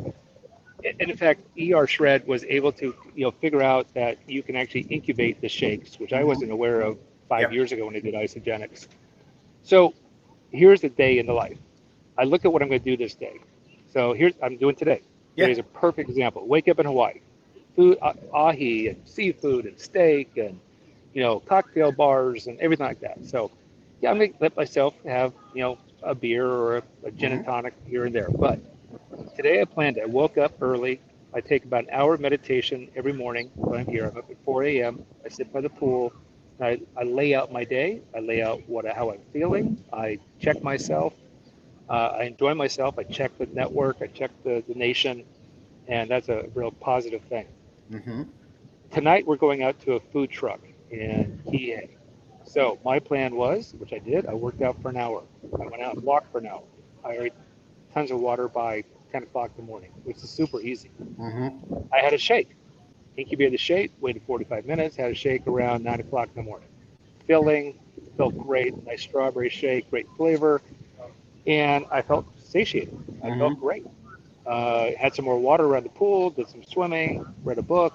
and in fact, Shred was able to figure out that you can actually incubate the shakes, which I wasn't aware of 5 years ago when I did isogenics. So here's the day in the life. I look at what I'm going to do this day. So here's I'm doing today. Today's a perfect example. Wake up in Hawaii, food, ahi and seafood and steak and cocktail bars and everything like that. So yeah, I'm going to let myself have a beer or a gin and tonic here and there. But today I planned. I woke up early. I take about an hour of meditation every morning when I'm here. I'm up at 4 a.m. I sit by the pool. I lay out my day. I lay out how I'm feeling. I check myself. I enjoy myself. I check the network. I check the nation, and that's a real positive thing. Tonight we're going out to a food truck in Kihei. So my plan was, which I did, I worked out for an hour. I went out and walked for an hour. I ate tons of water by 10 o'clock in the morning, which is super easy. I had a shake. Incubated the shake, waited 45 minutes, had a shake around 9 o'clock in the morning. Filling, felt great, nice strawberry shake, great flavor, and I felt satiated. I felt great. Had some more water around the pool, did some swimming, read a book,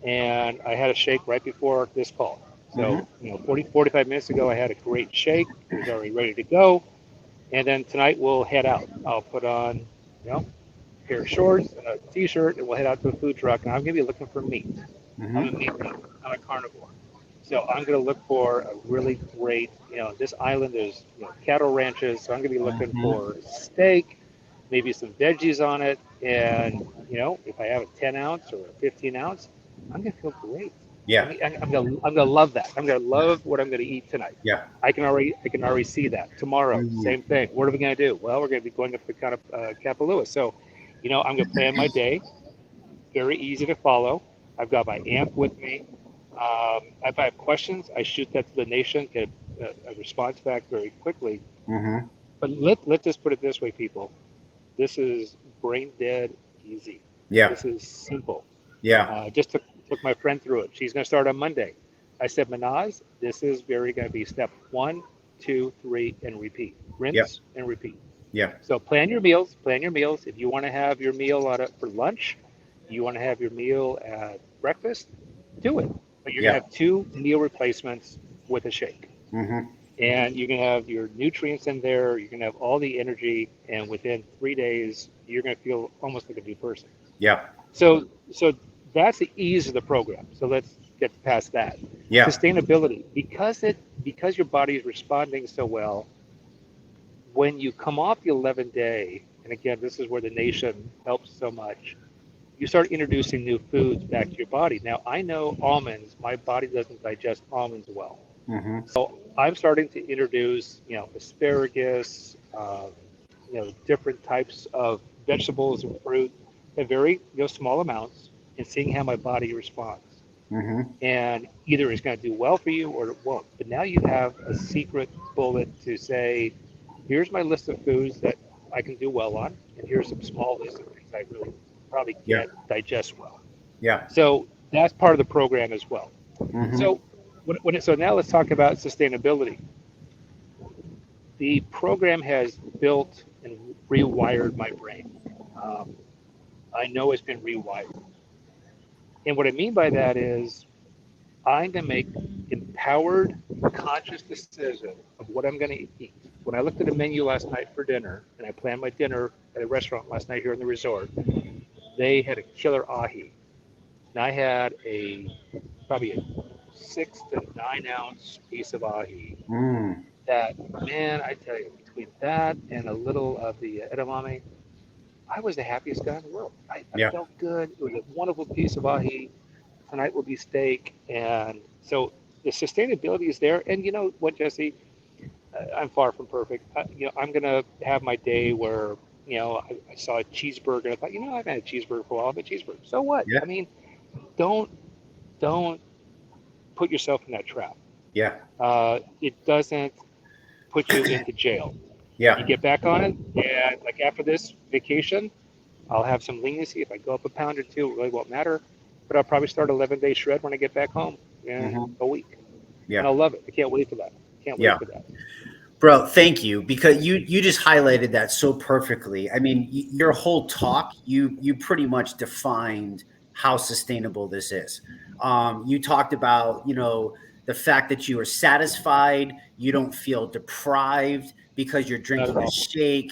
and I had a shake right before this call. So, 45 minutes ago, I had a great shake. It was already ready to go. And then tonight we'll head out. I'll put on, a pair of shorts and a t-shirt, and we'll head out to a food truck. And I'm going to be looking for meat. I'm a meat eater. I'm a carnivore. So I'm going to look for a really great, this island there's cattle ranches. So I'm going to be looking for steak, maybe some veggies on it. And, if I have a 10 ounce or a 15 ounce, I'm going to feel great. Yeah. I'm gonna love that. I'm gonna love what I'm gonna eat tonight. Yeah. I can already see that. Tomorrow, same thing. What are we gonna do? Well, we're gonna be going up to kind of Kapalua. So, I'm gonna plan my day. Very easy to follow. I've got my amp with me. If I have questions, I shoot that to the nation, get a response back very quickly. But let's just put it this way, people. This is brain dead easy. Yeah. This is simple. Yeah. Just took my friend through it. She's going to start on Monday. I said, Manaz, this is going to be step 1, 2, 3, and repeat. Rinse and repeat. Yeah. So plan your meals. If you want to have your meal for lunch, you want to have your meal at breakfast, do it. But you're going to have 2 meal replacements with a shake. And you can have your nutrients in there. You can have all the energy. And within 3 days, you're going to feel almost like a new person. Yeah. So that's the ease of the program. So let's get past that. Yeah. Sustainability, because your body is responding so well. When you come off the 11th day, and again, this is where the nation helps so much. You start introducing new foods back to your body. Now, I know almonds. My body doesn't digest almonds well. So I'm starting to introduce, asparagus, different types of vegetables and fruit in very small amounts, and seeing how my body responds. And either it's going to do well for you or it won't. But now you have a secret bullet to say, here's my list of foods that I can do well on, and here's some small list of things I really probably can't digest well. Yeah. So that's part of the program as well. So so now let's talk about sustainability. The program has built and rewired my brain. I know it's been rewired. And what I mean by that is I'm going to make empowered, conscious decision of what I'm going to eat. When I looked at the menu last night for dinner, and I planned my dinner at a restaurant last night here in the resort, they had a killer ahi. And I had probably a 6 to 9 ounce piece of ahi. That, man, I tell you, between that and a little of the edamame, I was the happiest guy in the world. I felt good. It was a wonderful piece of ahi. Tonight will be steak. And so the sustainability is there. And you know what, Jesse? I'm far from perfect. I'm going to have my day where, I saw a cheeseburger. I thought, I've had a cheeseburger for a while. I've had a cheeseburger. So what? Yeah. I mean, don't put yourself in that trap. Yeah. It doesn't put you into jail. Yeah. You get back on it, and like after this vacation, I'll have some leniency. If I go up a pound or two, it really won't matter. but I'll probably start 11-day shred when I get back home in a week. Yeah. And I'll love it. I can't wait for that. Can't wait for that. Bro, thank you, because you just highlighted that so perfectly. I mean, your whole talk, you pretty much defined how sustainable this is. You talked about, the fact that you are satisfied, you don't feel deprived because you're drinking a shake.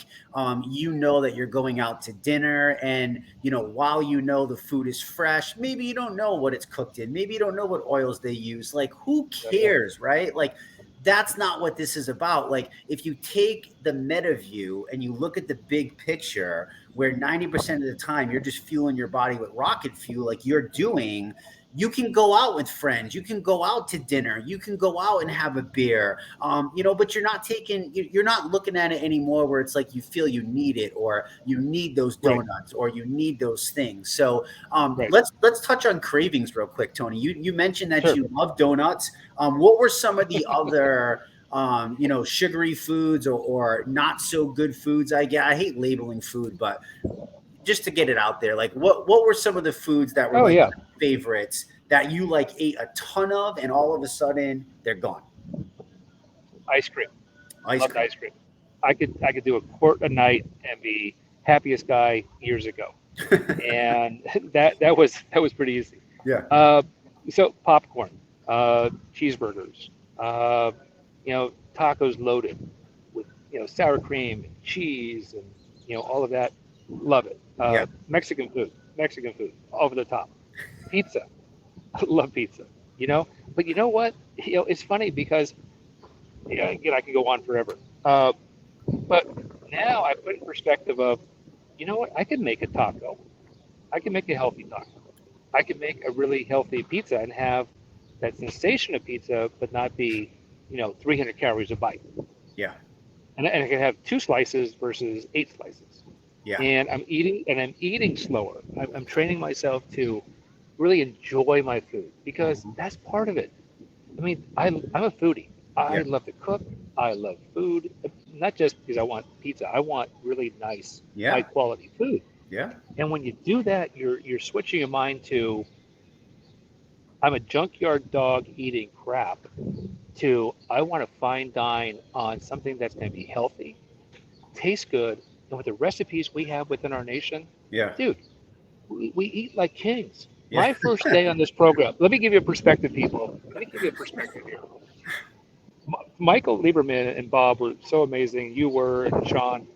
You know that you're going out to dinner, and while the food is fresh, maybe you don't know what it's cooked in, maybe you don't know what oils they use. Like, who cares, right? Like, that's not what this is about. Like, if you take the meta view and you look at the big picture, where 90% of the time you're just fueling your body with rocket fuel, like you're doing, you can go out with friends, you can go out to dinner, you can go out and have a beer, but you're not looking at it anymore where it's like you feel you need it, or you need those donuts, or you need those things. So let's touch on Cravings real quick, Tony. You mentioned that you love donuts. What were some of the other sugary foods or not so good foods? I hate labeling food, but just to get it out there, like what were some of the foods that were favorites that you ate a ton of, and all of a sudden they're gone? Ice cream. Loved ice cream. I could do a quart a night and be happiest guy years ago, and that was pretty easy. Yeah. So popcorn, cheeseburgers, tacos loaded with sour cream and cheese and all of that. Love it. Mexican food, over the top. Pizza, I love pizza. But you know what? It's funny because again, I can go on forever. But now I put in perspective of, what? I can make a taco. I can make a healthy taco. I can make a really healthy pizza and have that sensation of pizza, but not be, 300 calories a bite. Yeah. And I can have 2 slices versus 8 slices. Yeah. And I'm eating slower. I'm training myself to really enjoy my food, because that's part of it. I mean, I'm a foodie. I love to cook. I love food, not just because I want pizza. I want really nice, high quality food. Yeah. And when you do that, you're switching your mind to, I'm a junkyard dog eating crap, to I want to fine dine on something that's going to be healthy, taste good, and with the recipes we have within our nation, dude, we eat like kings. My first day on this program, let me give you a perspective, people. Let me give you a perspective here. Michael Lieberman and Bob were so amazing. You were, and Sean.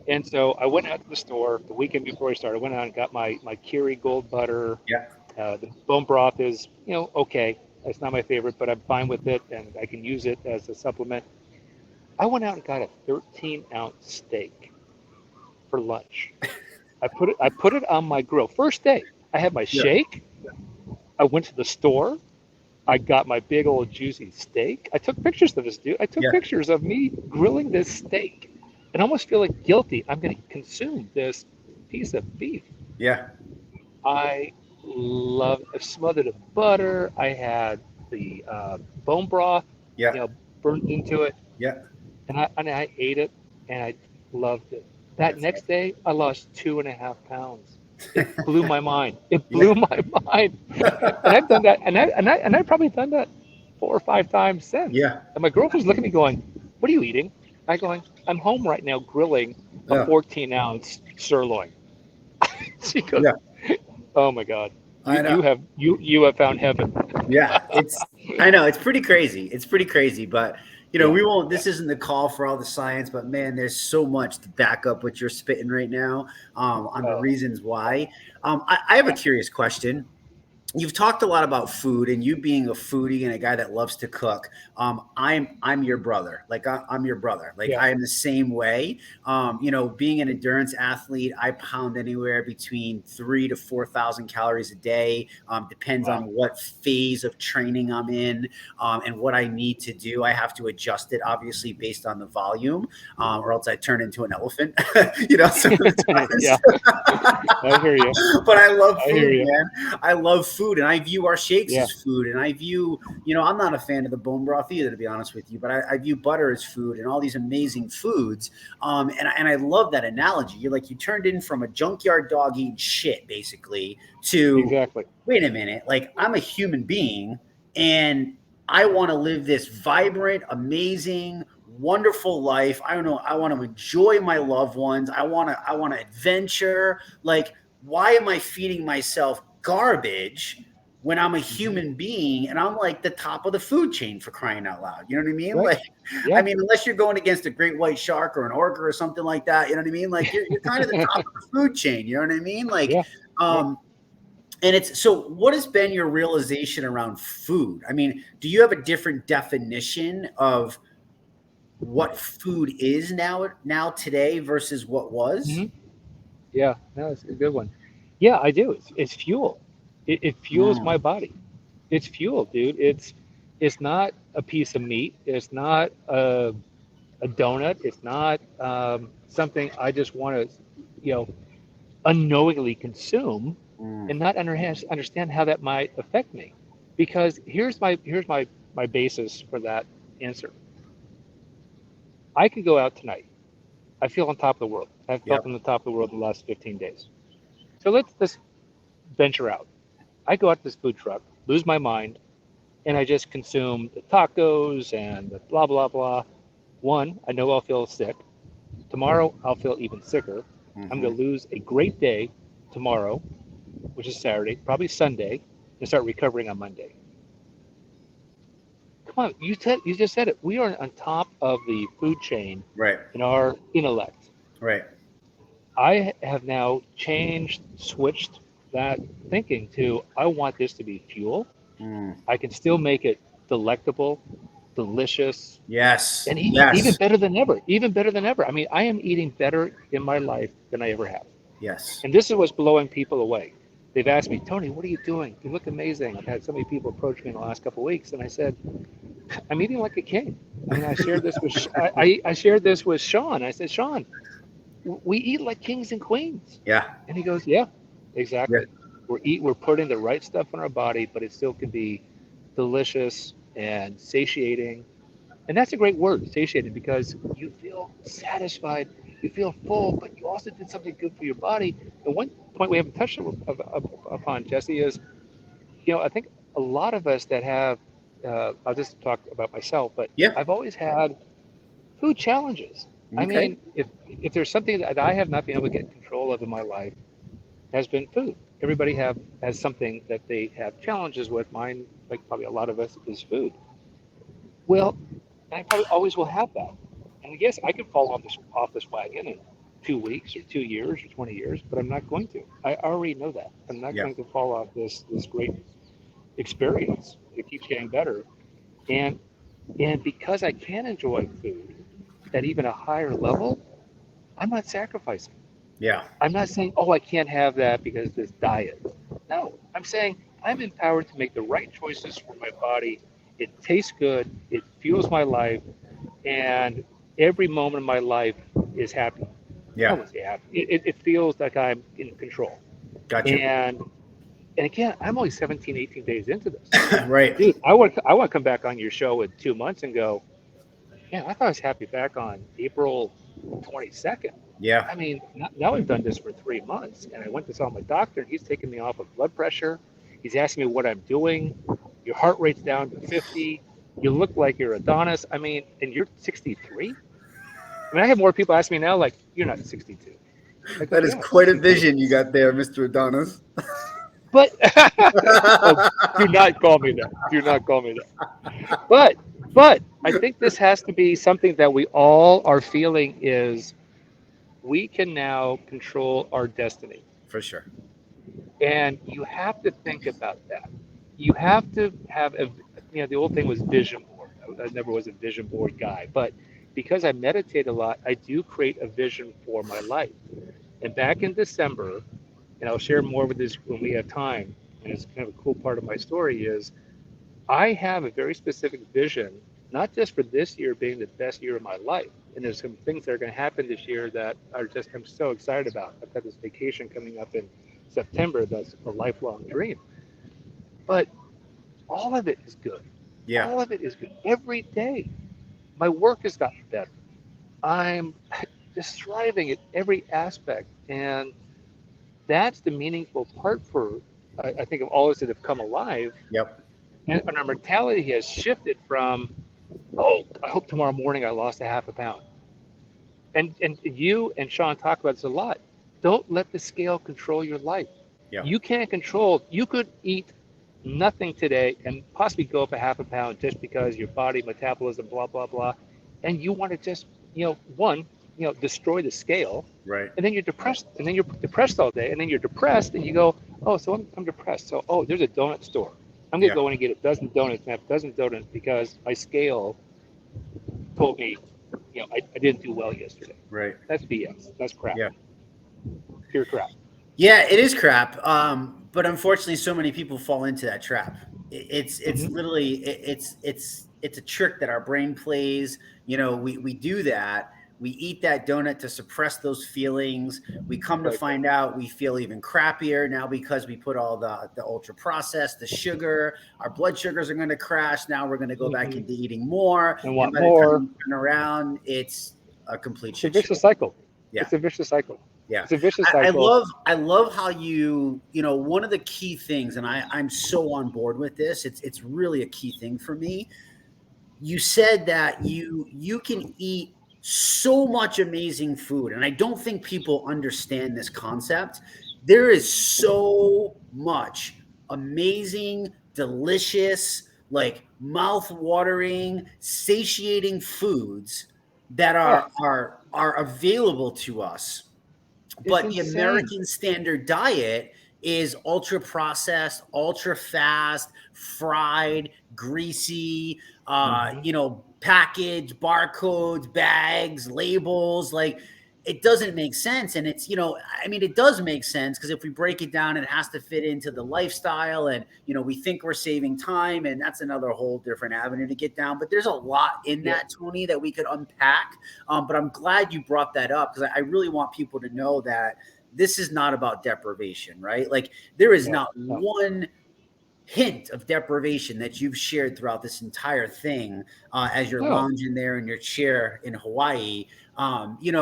And so I went out to the store the weekend before I started. I went out and got my Keurig Gold Butter. Yeah. The bone broth is, okay. It's not my favorite, but I'm fine with it, and I can use it as a supplement. I went out and got a 13-ounce steak for lunch. I put it on my grill. First day, I had my shake. I went to the store. I got my big old juicy steak. I took pictures of this, dude. I took pictures of me grilling this steak, and I almost feel like guilty. I'm going to consume this piece of beef. Yeah. I smothered it in butter. I had the bone broth, burnt into it. Yeah. And I ate it, and I loved it. That next day, I lost 2.5 pounds. It blew my mind. It blew my mind. And I've done that, and I've probably done that 4 or 5 times since. Yeah. And my girlfriend's looking at me going, "What are you eating?" I'm going, "I'm home right now grilling a 14-ounce sirloin." She goes, "Oh my God, you have found heaven." Yeah, I know it's pretty crazy. It's pretty crazy, but we won't. This isn't the call for all the science, but man, there's so much to back up what you're spitting right now on the reasons why. I have a curious question. You've talked a lot about food, and you being a foodie and a guy that loves to cook. I'm your brother. Like I'm your brother. Like I am the same way. Being an endurance athlete, I pound anywhere between 3,000 to 4,000 calories a day. Depends on what phase of training I'm in and what I need to do. I have to adjust it obviously based on the volume, or else I turn into an elephant. Sometimes. I hear you. But I love food, man. I love food. food, and I view our shakes Yeah, as food, and I view, I'm not a fan of the bone broth either, to be honest with you, but I view butter as food and all these amazing foods. And I love that analogy. You turned in from a junkyard dog eating shit, basically, to, exactly. wait a minute, like I'm a human being and I want to live this vibrant, amazing, wonderful life. I don't know. I want to enjoy my loved ones. I want to adventure. Like, why am I feeding myself garbage when I'm a Hmm. human being and I'm like the top of the food chain, for crying out loud? You know what I mean? Right. Like, I Yeah. mean, unless you're going against a great white shark or an orca or something like that, you know what I mean? Like, you're kind of the top of the food chain. You know what I mean? Like, Yeah. Yeah. um, and it's so what has been your realization around food? I mean, do you have a different definition of what food is now today versus what was? Hmm. Yeah. No, it's a good one. Yeah, I do. It's fuel. It fuels Mm, my body. It's fuel, dude. It's not a piece of meat. It's not a donut. It's not something I just want to, you know, unknowingly consume mm, and not understand how that might affect me. Because here's my basis for that answer. I could go out tonight. I feel on top of the world. I've yep. felt on the top of the world in the last 15 days. So let's venture out. I go out to this food truck, lose my mind, and I just consume the tacos and the blah blah blah. One, I know I'll feel sick. Tomorrow I'll feel even sicker. I'm Hmm. gonna lose a great day tomorrow, which is Saturday, probably Sunday, and start recovering on Monday. Come on, you just said it. We are on top of the food chain Right. in our intellect. Right. I have now changed, switched that thinking to I want this to be fuel. Mm. I can still make it delectable, delicious, Yes. and even Yes. better than ever. Even better than ever. I mean, I am eating better in my life than I ever have. Yes. And this is what's blowing people away. They've asked me, Tony, what are you doing? You look amazing. I've had so many people approach me in the last couple of weeks, and I said, I'm eating like a king. I mean, I shared this with Sean. I said, Sean, we eat like kings and queens. Yeah. And he goes, yeah, Yeah. exactly. We're putting the right stuff in our body, but it still can be delicious and satiating. And that's a great word, satiated, because you feel satisfied, you feel full, but you also did something good for your body. And one point we haven't touched upon, Jesse, is I think a lot of us that have, I'll just talk about myself, but Yeah. I've always had food challenges. I Okay. mean, if there's something that I have not been able to get control of in my life, has been food. Everybody has something that they have challenges with. Mine, like probably a lot of us, is food. Well, I probably always will have that. And yes, I could fall off this wagon in 2 weeks or 2 years or 20 years, but I'm not going to. I already know that. I'm not Yeah. going to fall off this great experience. It keeps getting better. And and because I can enjoy food at even a higher level, I'm not sacrificing. Yeah. I'm not saying, oh, I can't have that because of this diet. No, I'm saying I'm empowered to make the right choices for my body. It tastes good, it fuels my life, and every moment of my life is happy. I Yeah. wouldn't say happy. It feels like I'm in control. Gotcha. And and again, I'm only 17, 18 days into this. Right. Dude, I want to come back on your show in 2 months and go, yeah, I thought I was happy back on April 22nd. Yeah. I mean, now I've done this for 3 months, and I went to saw my doctor, and he's taking me off of blood pressure. He's asking me what I'm doing. Your heart rate's down to 50. You look like you're Adonis. I mean, and you're 63. I mean, I have more people ask me now, like, you're not 62. I go, That is yeah, quite a 62. vision you got there, Mr. Adonis. But oh, do not call me that. Do not call me that. But but I think this has to be something that we all are feeling is we can now control our destiny. For sure. And you have to think about that. You have to have the old thing was vision board. I never was a vision board guy, but because I meditate a lot, I do create a vision for my life. And back in December, and I'll share more with this when we have time, and it's kind of a cool part of my story is I have a very specific vision, not just for this year being the best year of my life. And there's some things that are going to happen this year that are just, I'm so excited about. I've got this vacation coming up in September that's a lifelong dream. but all of it is good. Yeah. All of it is good every day. My work has gotten better. I'm just thriving at every aspect, and that's the meaningful part for I think of all of us that have come alive. Yep. And our mentality has shifted from, oh, I hope tomorrow morning I lost a half a pound. And you and Sean talk about this a lot. Don't let the scale control your life. Yep. You can't control. You could eat nothing today and possibly go up a half a pound just because your body metabolism, blah blah blah, and you want to just destroy the scale, Right. and then you're depressed, and then you're depressed all day, and then you're depressed, and you go, oh, so I'm depressed. So there's a donut store. I'm gonna Yeah. go in and get a dozen donuts and have a dozen donuts because my scale told me, I didn't do well yesterday. Right. That's BS. That's crap. Yeah. Pure crap. Yeah, it is crap. But unfortunately, so many people fall into that trap. It's Mhm. literally it's a trick that our brain plays. We do that. We eat that donut to suppress those feelings. We come to Right. find out we feel even crappier now because we put all the ultra processed, the sugar. Our blood sugars are going to crash. Now we're going to go back Mhm. into eating more, And and want by the time more. we turn around, it's a complete It's a shit show. vicious cycle. Yeah. It's a vicious cycle. Yeah. It's a vicious I cycle. love how one of the key things, and I'm so on board with this. It's really a key thing for me. You said that you can eat so much amazing food, and I don't think people understand this concept. There is so much amazing, delicious, like mouth-watering, satiating foods that Oh, are available to us, it's but the insane. American standard diet is ultra processed, ultra fast, fried, greasy, Hmm. packaged, barcodes, bags, labels. Like, it doesn't make sense. And it does make sense because if we break it down, it has to fit into the lifestyle. And, we think we're saving time. And that's another whole different avenue to get down. But there's a lot in Yeah. that, Tony, that we could unpack. But I'm glad you brought that up because I really want people to know that this is not about deprivation, right? Like, there is No. not No. one hint of deprivation that you've shared throughout this entire thing as you're No. lounging there in your chair in Hawaii. All you've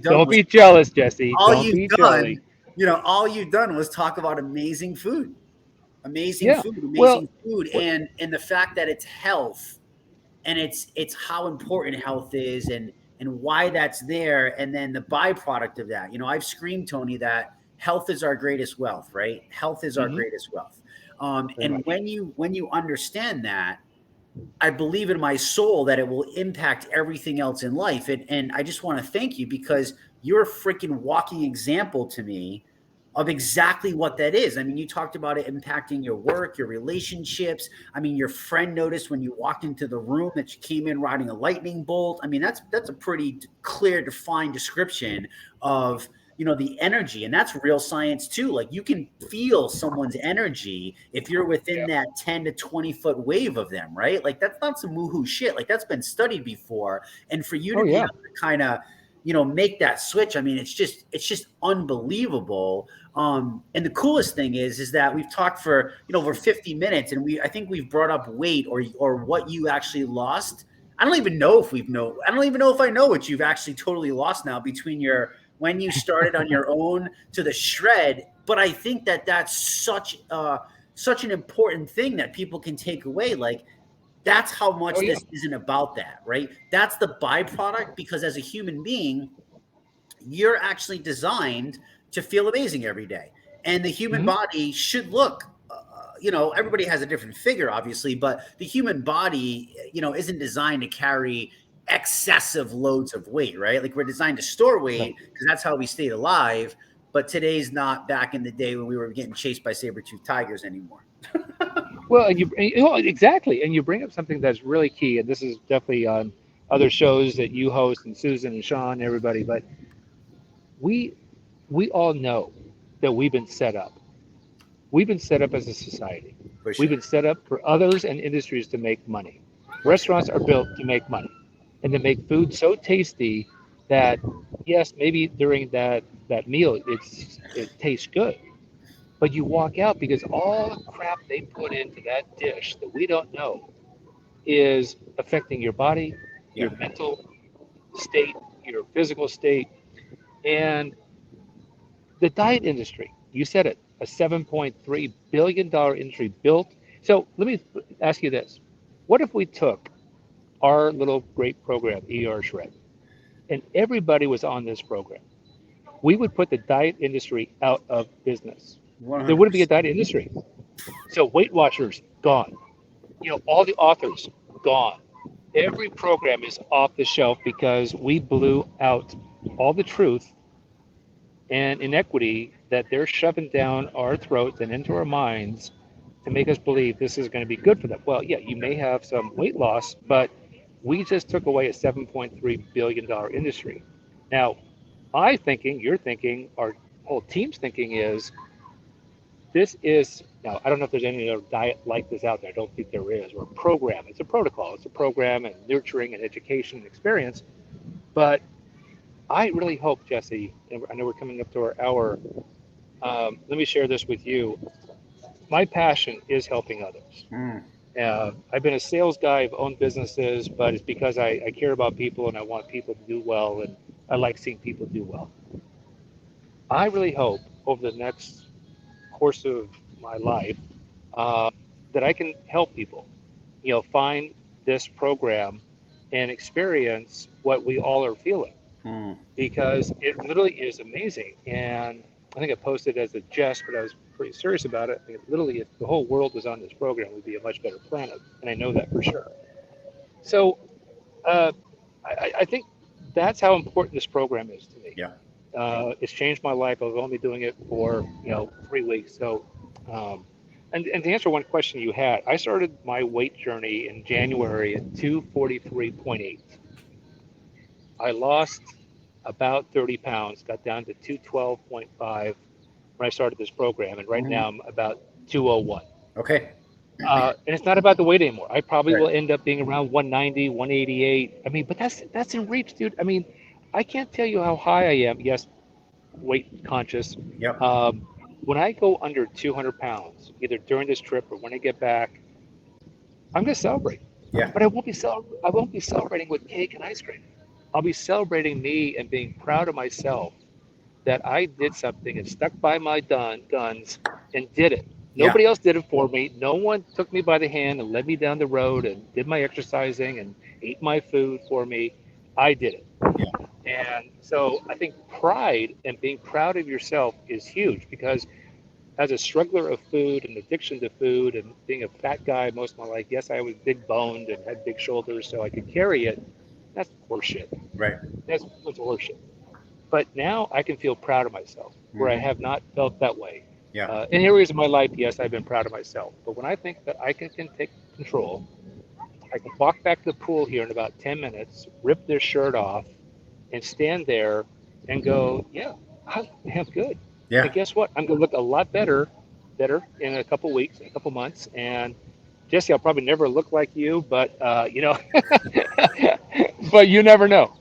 done Don't was be jealous, Jesse. all Don't you've be done, jelly. all you've done was talk about amazing Yeah. food, Well, amazing food, what, and the fact that it's health and it's how important health is and why that's there, and then the byproduct of that. I've screamed, Tony, that health is our greatest wealth, right? Health is our hmm, greatest wealth. very And much. when you understand that, I believe in my soul that it will impact everything else in life. And I just want to thank you because you're a freaking walking example to me of exactly what that is. I mean, you talked about it impacting your work, your relationships. I mean, your friend noticed when you walked into the room that you came in riding a lightning bolt. I mean, that's a pretty clear, defined description of the energy, and that's real science too. Like, you can feel someone's energy if you're within Yeah. that 10 to 20-foot wave of them, right? Like, that's not some woohoo shit. Like, that's been studied before, and for you Oh to be yeah. able to kind of make that switch, I mean, it's just unbelievable. And the coolest thing is that we've talked for over 50 minutes, and I think we've brought up weight or what you actually lost. I don't even know if I don't even know if I know what you've actually totally lost now between your when you started on your own to the shred. But I think that that's such an important thing that people can take away. Like, that's how Oh much yeah. this isn't about that, right? That's the byproduct, because as a human being, you're actually designed to feel amazing every day. And the human Hmm. body should look, everybody has a different figure, obviously, but the human body, isn't designed to carry excessive loads of weight, right? Like, we're designed to store No. weight because that's how we stayed alive. But today's not back in the day when we were getting chased by saber-toothed tigers anymore. Well, exactly, and you bring up something that's really key, and this is definitely on other shows that you host and Susan and Sean and everybody, but we we all know that we've been set up. We've been set up as a society. For We've sure. been set up for others and industries to make money. For sure. Restaurants are built to make money and to make food so tasty that, yes, maybe during that meal it tastes good, But you walk out because all the crap they put into that dish that we don't know is affecting your body, Yeah. your mental state, your physical state, and the diet industry. You said it, a $7.3 billion industry built. So let me ask you this. What if we took our little great program, ER Shred, and everybody was on this program? We would put the diet industry out of business. There wouldn't be a 100%. diet industry. So Weight Watchers, gone. All the authors, gone. Every program is off the shelf because we blew out all the truth and inequity that they're shoving down our throats and into our minds to make us believe this is going to be good for them. Well, yeah, you may have some weight loss, but we just took away a $7.3 billion industry. Now, my thinking, your thinking, our whole team's thinking is this is, now, I don't know if there's any other diet like this out there. I don't think there is, or a program. It's a protocol. It's a program and nurturing and education and experience. But I really hope, Jesse, and I know we're coming up to our hour. Let me share this with you. My passion is helping others. I've been a sales guy. I've owned businesses, but it's because I care about people and I want people to do well, and I like seeing people do well. I really hope over the next course of my life that I can help people, find this program and experience what we all are feeling, because it literally is amazing. And I think I posted as a jest, but I was pretty serious about it. I think literally, if the whole world was on this program, it would be a much better planet, and I know that for sure. So uh, I think that's how important this program is to me. Yeah. It's changed my life. I was only doing it for 3 weeks. So, and to answer one question you had, I started my weight journey in January at 243.8. I lost about 30 pounds, got down to 212.5 when I started this program, and right now I'm about 201. Okay. And it's not about the weight anymore. I probably Right. will end up being around 190, 188. I mean, but that's in reach, dude. I mean, I can't tell you how high I am. Yes, weight conscious. Yep. When I go under 200 pounds, either during this trip or when I get back, I'm gonna celebrate. Yeah. But I won't be celebrating with cake and ice cream. I'll be celebrating me and being proud of myself that I did something and stuck by my guns and did it. Yeah. Nobody else did it for me. No one took me by the hand and led me down the road and did my exercising and ate my food for me. I did it. Yeah. And so I think pride and being proud of yourself is huge, because as a struggler of food and addiction to food and being a fat guy most of my life, yes, I was big boned and had big shoulders so I could carry it. That's horseshit. Right. That's horseshit. But now I can feel proud of myself, where I have not felt that way. Yeah. In areas of my life, yes, I've been proud of myself. But when I think that I can take control, I can walk back to the pool here in about 10 minutes, rip this shirt off, and stand there and go, yeah, I'm good. Yeah. And guess what? I'm going to look a lot better in a couple weeks, in a couple months. And Jesse, I'll probably never look like you, but but you never know.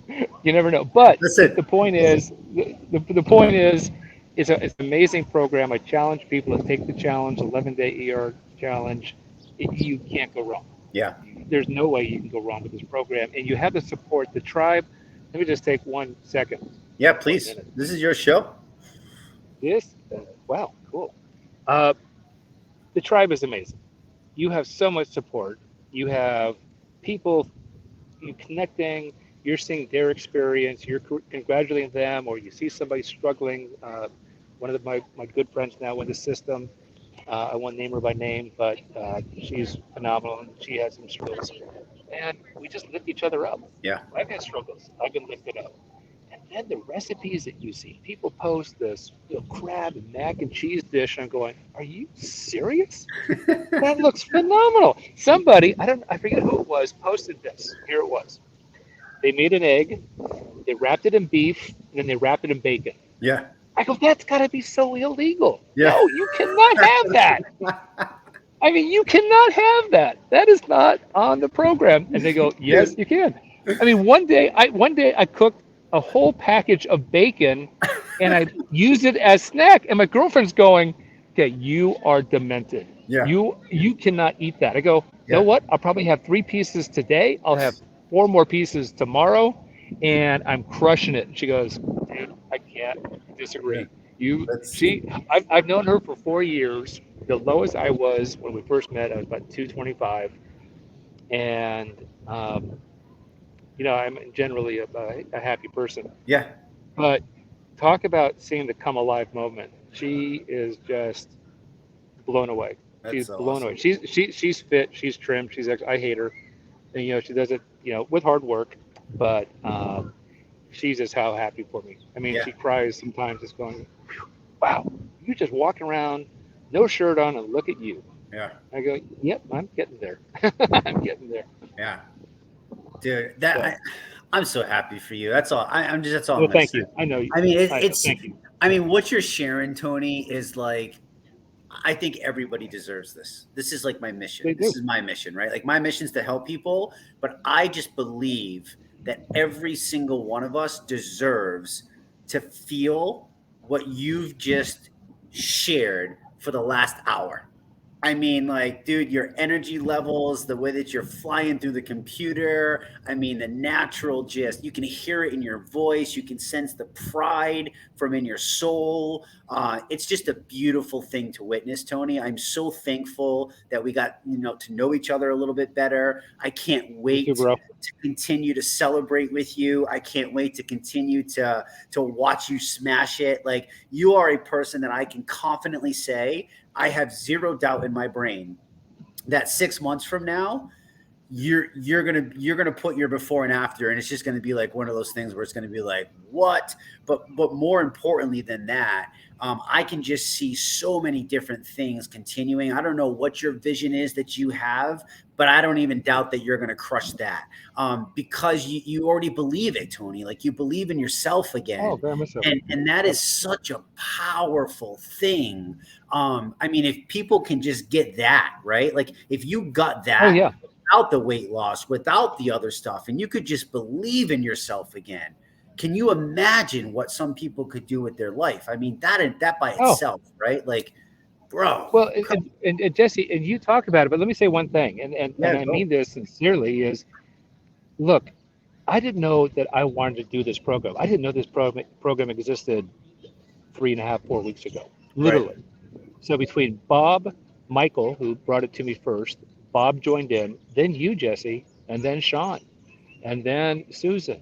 You never know. But Listen. the point is, the point is, it's an amazing program. I challenge people to take the challenge, 11-day ER challenge. You can't go wrong. Yeah. There's no way you can go wrong with this program, and you have to support the tribe. Let me just take 1 second. Yeah, please. This is your show. Wow, cool. The tribe is amazing. You have so much support. You have people you connecting. You're seeing their experience. You're congratulating them, or you see somebody struggling. One of my good friends now in the system. I won't name her by name, but she's phenomenal, and she has some struggles. And we just lift each other up. Yeah. I've had struggles. I've been lifted up. And then the recipes that you see, people post this crab and mac and cheese dish, and I'm going, are you serious? That looks phenomenal. Somebody, I forget who it was, posted this. Here it was. They made an egg, they wrapped it in beef, and then they wrapped it in bacon. Yeah. I go, that's got to be so illegal. Yeah. No, you cannot have that. I mean, you cannot have that. That is not on the program. And they go, yes, you can. I mean, one day I cooked a whole package of bacon and I used it as snack. And my girlfriend's going, okay, you are demented. Yeah. You cannot eat that. I go, you know Yeah. what? I'll probably have 3 pieces today. I'll have 4 more pieces tomorrow, and I'm crushing it. And she goes, dude, I can't Yeah. disagree. That's I've known her for 4 years. The lowest I was when we first met, I was about 225, and I'm generally a happy person. yeah. But talk about seeing the come alive moment. She is just blown away. That's She's so blown away. awesome. She's fit. She's trimmed. I hate her, and she does it with hard work, but she's just how happy for me. I mean, Yeah. she cries sometimes, just going, "Wow, you just walk around, no shirt on, and look at you." Yeah. I go, "Yep, I'm getting there. I'm getting there." Yeah. Dude, So, I'm so happy for you. That's all. That's all I'm well, gonna thank say. you. I know you. I mean, I know. Thank you. I mean, what you're sharing, Tony, is like, I think everybody deserves this. This is like my mission. They This do. is my mission, right? Like my mission is to help people, but I just believe that every single one of us deserves to feel what you've just shared for the last hour. I mean, like, dude, your energy levels, the way that you're flying through the computer. I mean, the natural just, you can hear it in your voice. You can sense the pride from in your soul. It's just a beautiful thing to witness, Tony. I'm so thankful that we got, to know each other a little bit better. I can't You too, wait bro. to continue to celebrate with you. I can't wait to continue to watch you smash it. Like, you are a person that I can confidently say I have zero doubt in my brain that 6 months from now, you're gonna put your before and after, and it's just gonna be like one of those things where it's gonna be like, what? But more importantly than that, I can just see so many different things continuing. I don't know what your vision is that you have, but I don't even doubt that you're gonna crush that, because you already believe it, Tony. Like, you believe in yourself Oh, again, very much so. and that Yep. is such a powerful thing. I mean, if people can just get that, right? Like, if you got Oh that yeah. without the weight loss, without the other stuff, and you could just believe in yourself again, can you imagine what some people could do with their life? I mean, that by Oh, itself, right? Like, bro, well, and Jesse, and you talk about it, but let me say one thing, and yeah, I go. mean this sincerely, is look, I didn't know that I wanted to do this program. I didn't know this program existed 3.5, 4 weeks ago, Right. literally. So between Bob, Michael, who brought it to me first, Bob joined in, then you, Jesse, and then Sean, and then Susan.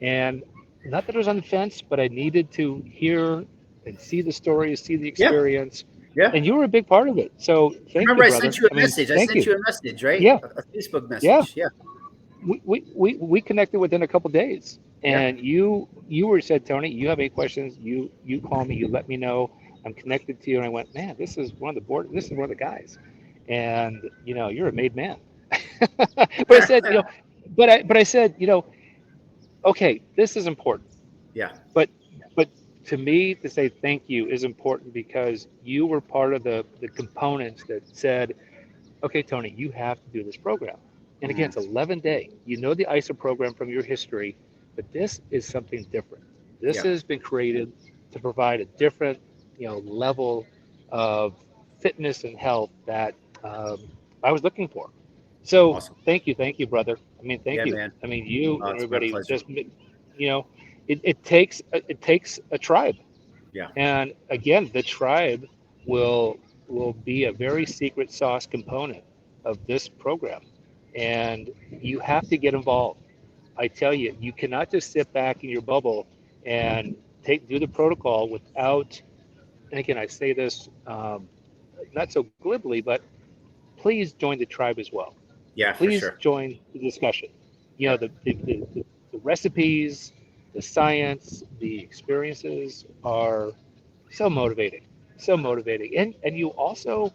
And not that I was on the fence, but I needed to hear and see the stories, see the Yeah. experience. Yeah. And you were a big part of it. So thank you, Remember, I brother. sent you a I mean, message. I thank sent you. you a message, right? Yeah, A Facebook yeah. message. Yeah. We connected within a couple days. Yeah. And you were said, Tony, you have any questions, you call me, you let me know. I'm connected to you. And I went, man, this is one of the guys. And you're a made man. But I said, but I said, okay, this is important. Yeah. But but to me, to say thank you is important because you were part of the components that said, okay, Tony, you have to do this program. And again, Mm, it's 11-day. You know the ISO program from your history, but this is something different. This yeah. has been created to provide a different, level of fitness and health that um, I was looking for. So Awesome. thank you, brother. I mean, thank Yeah, you. man. I mean, you Oh, and it's my everybody pleasure. just, it takes a tribe, Yeah. and again, the tribe will be a very secret sauce component of this program, and you have to get involved. I tell you, you cannot just sit back in your bubble and do the protocol without. And again, I say this not so glibly, but please join the tribe as well. Yeah, for Please sure. join the discussion. Yeah. The recipes, the science, the experiences are so motivating, and you also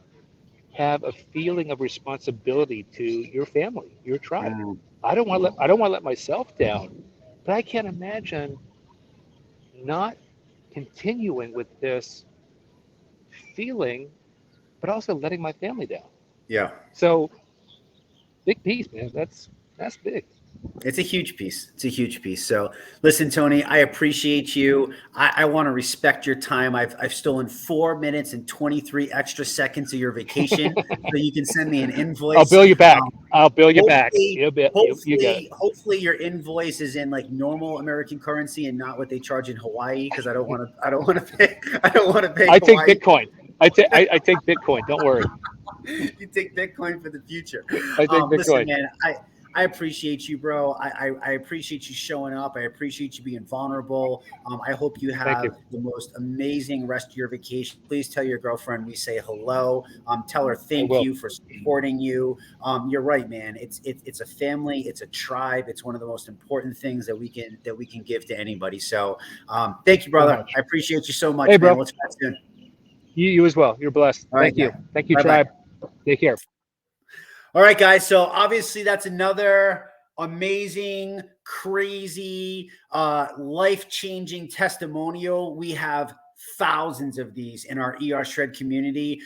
have a feeling of responsibility to your family, your tribe. Mm, I don't want to let myself down, but I can't imagine not continuing with this feeling, but also letting my family down. yeah. So big piece, man. That's big. It's a huge piece. It's a huge piece. So listen, Tony, I appreciate you. I want to respect your time. I've stolen 4 minutes and 23 extra seconds of your vacation. So you can send me an I'll invoice. bill you back. I'll bill you back. Hopefully, You get it. hopefully your invoice is in like normal American currency and not what they charge in Hawaii, because I don't want to pay I take Hawaii. Bitcoin. I take Bitcoin. Don't worry. You take Bitcoin for the future. I take Listen, Bitcoin. man, I appreciate you, bro. I appreciate you showing up. I appreciate you being vulnerable. I hope you Thank have you. the most amazing rest of your vacation. Please tell your girlfriend we say hello. Tell her I thank will. you for supporting you. You're right, man. It's a family. It's a tribe. It's one of the most important things that we can give to anybody. So thank you, So brother. much. I appreciate you so much, Hey, man. bro. We'll chat soon. You as well. You're blessed. All right, Thank you. guy. Thank you, Bye-bye. tribe. Take care. All right, guys. So obviously that's another amazing, crazy, life-changing testimonial. We have thousands of these in our ER Shred community.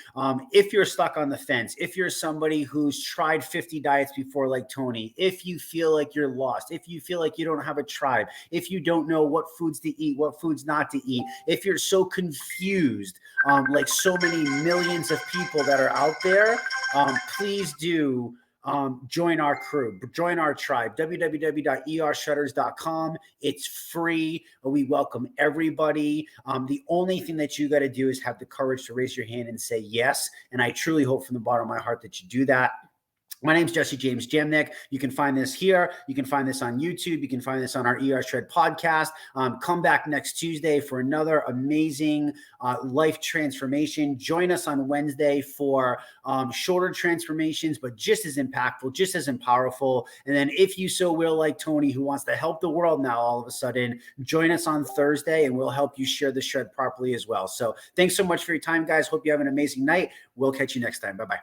If you're stuck on the fence, if you're somebody who's tried 50 diets before like Tony, if you feel like you're lost, if you feel like you don't have a tribe, if you don't know what foods to eat, what foods not to eat, if you're so confused, like so many millions of people that are out there, please do join our crew, join our tribe, www.ershutters.com. It's free. We welcome everybody. The only thing that you got to do is have the courage to raise your hand and say yes. And I truly hope from the bottom of my heart that you do that. My name's Jesse James Jamnik. You can find this here. You can find this on YouTube. You can find this on our ER Shred podcast. Come back next Tuesday for another amazing life transformation. Join us on Wednesday for shorter transformations, but just as impactful, just as powerful. And then if you so will, like Tony, who wants to help the world now all of a sudden, join us on Thursday and we'll help you share the shred properly as well. So thanks so much for your time, guys. Hope you have an amazing night. We'll catch you next time. Bye-bye.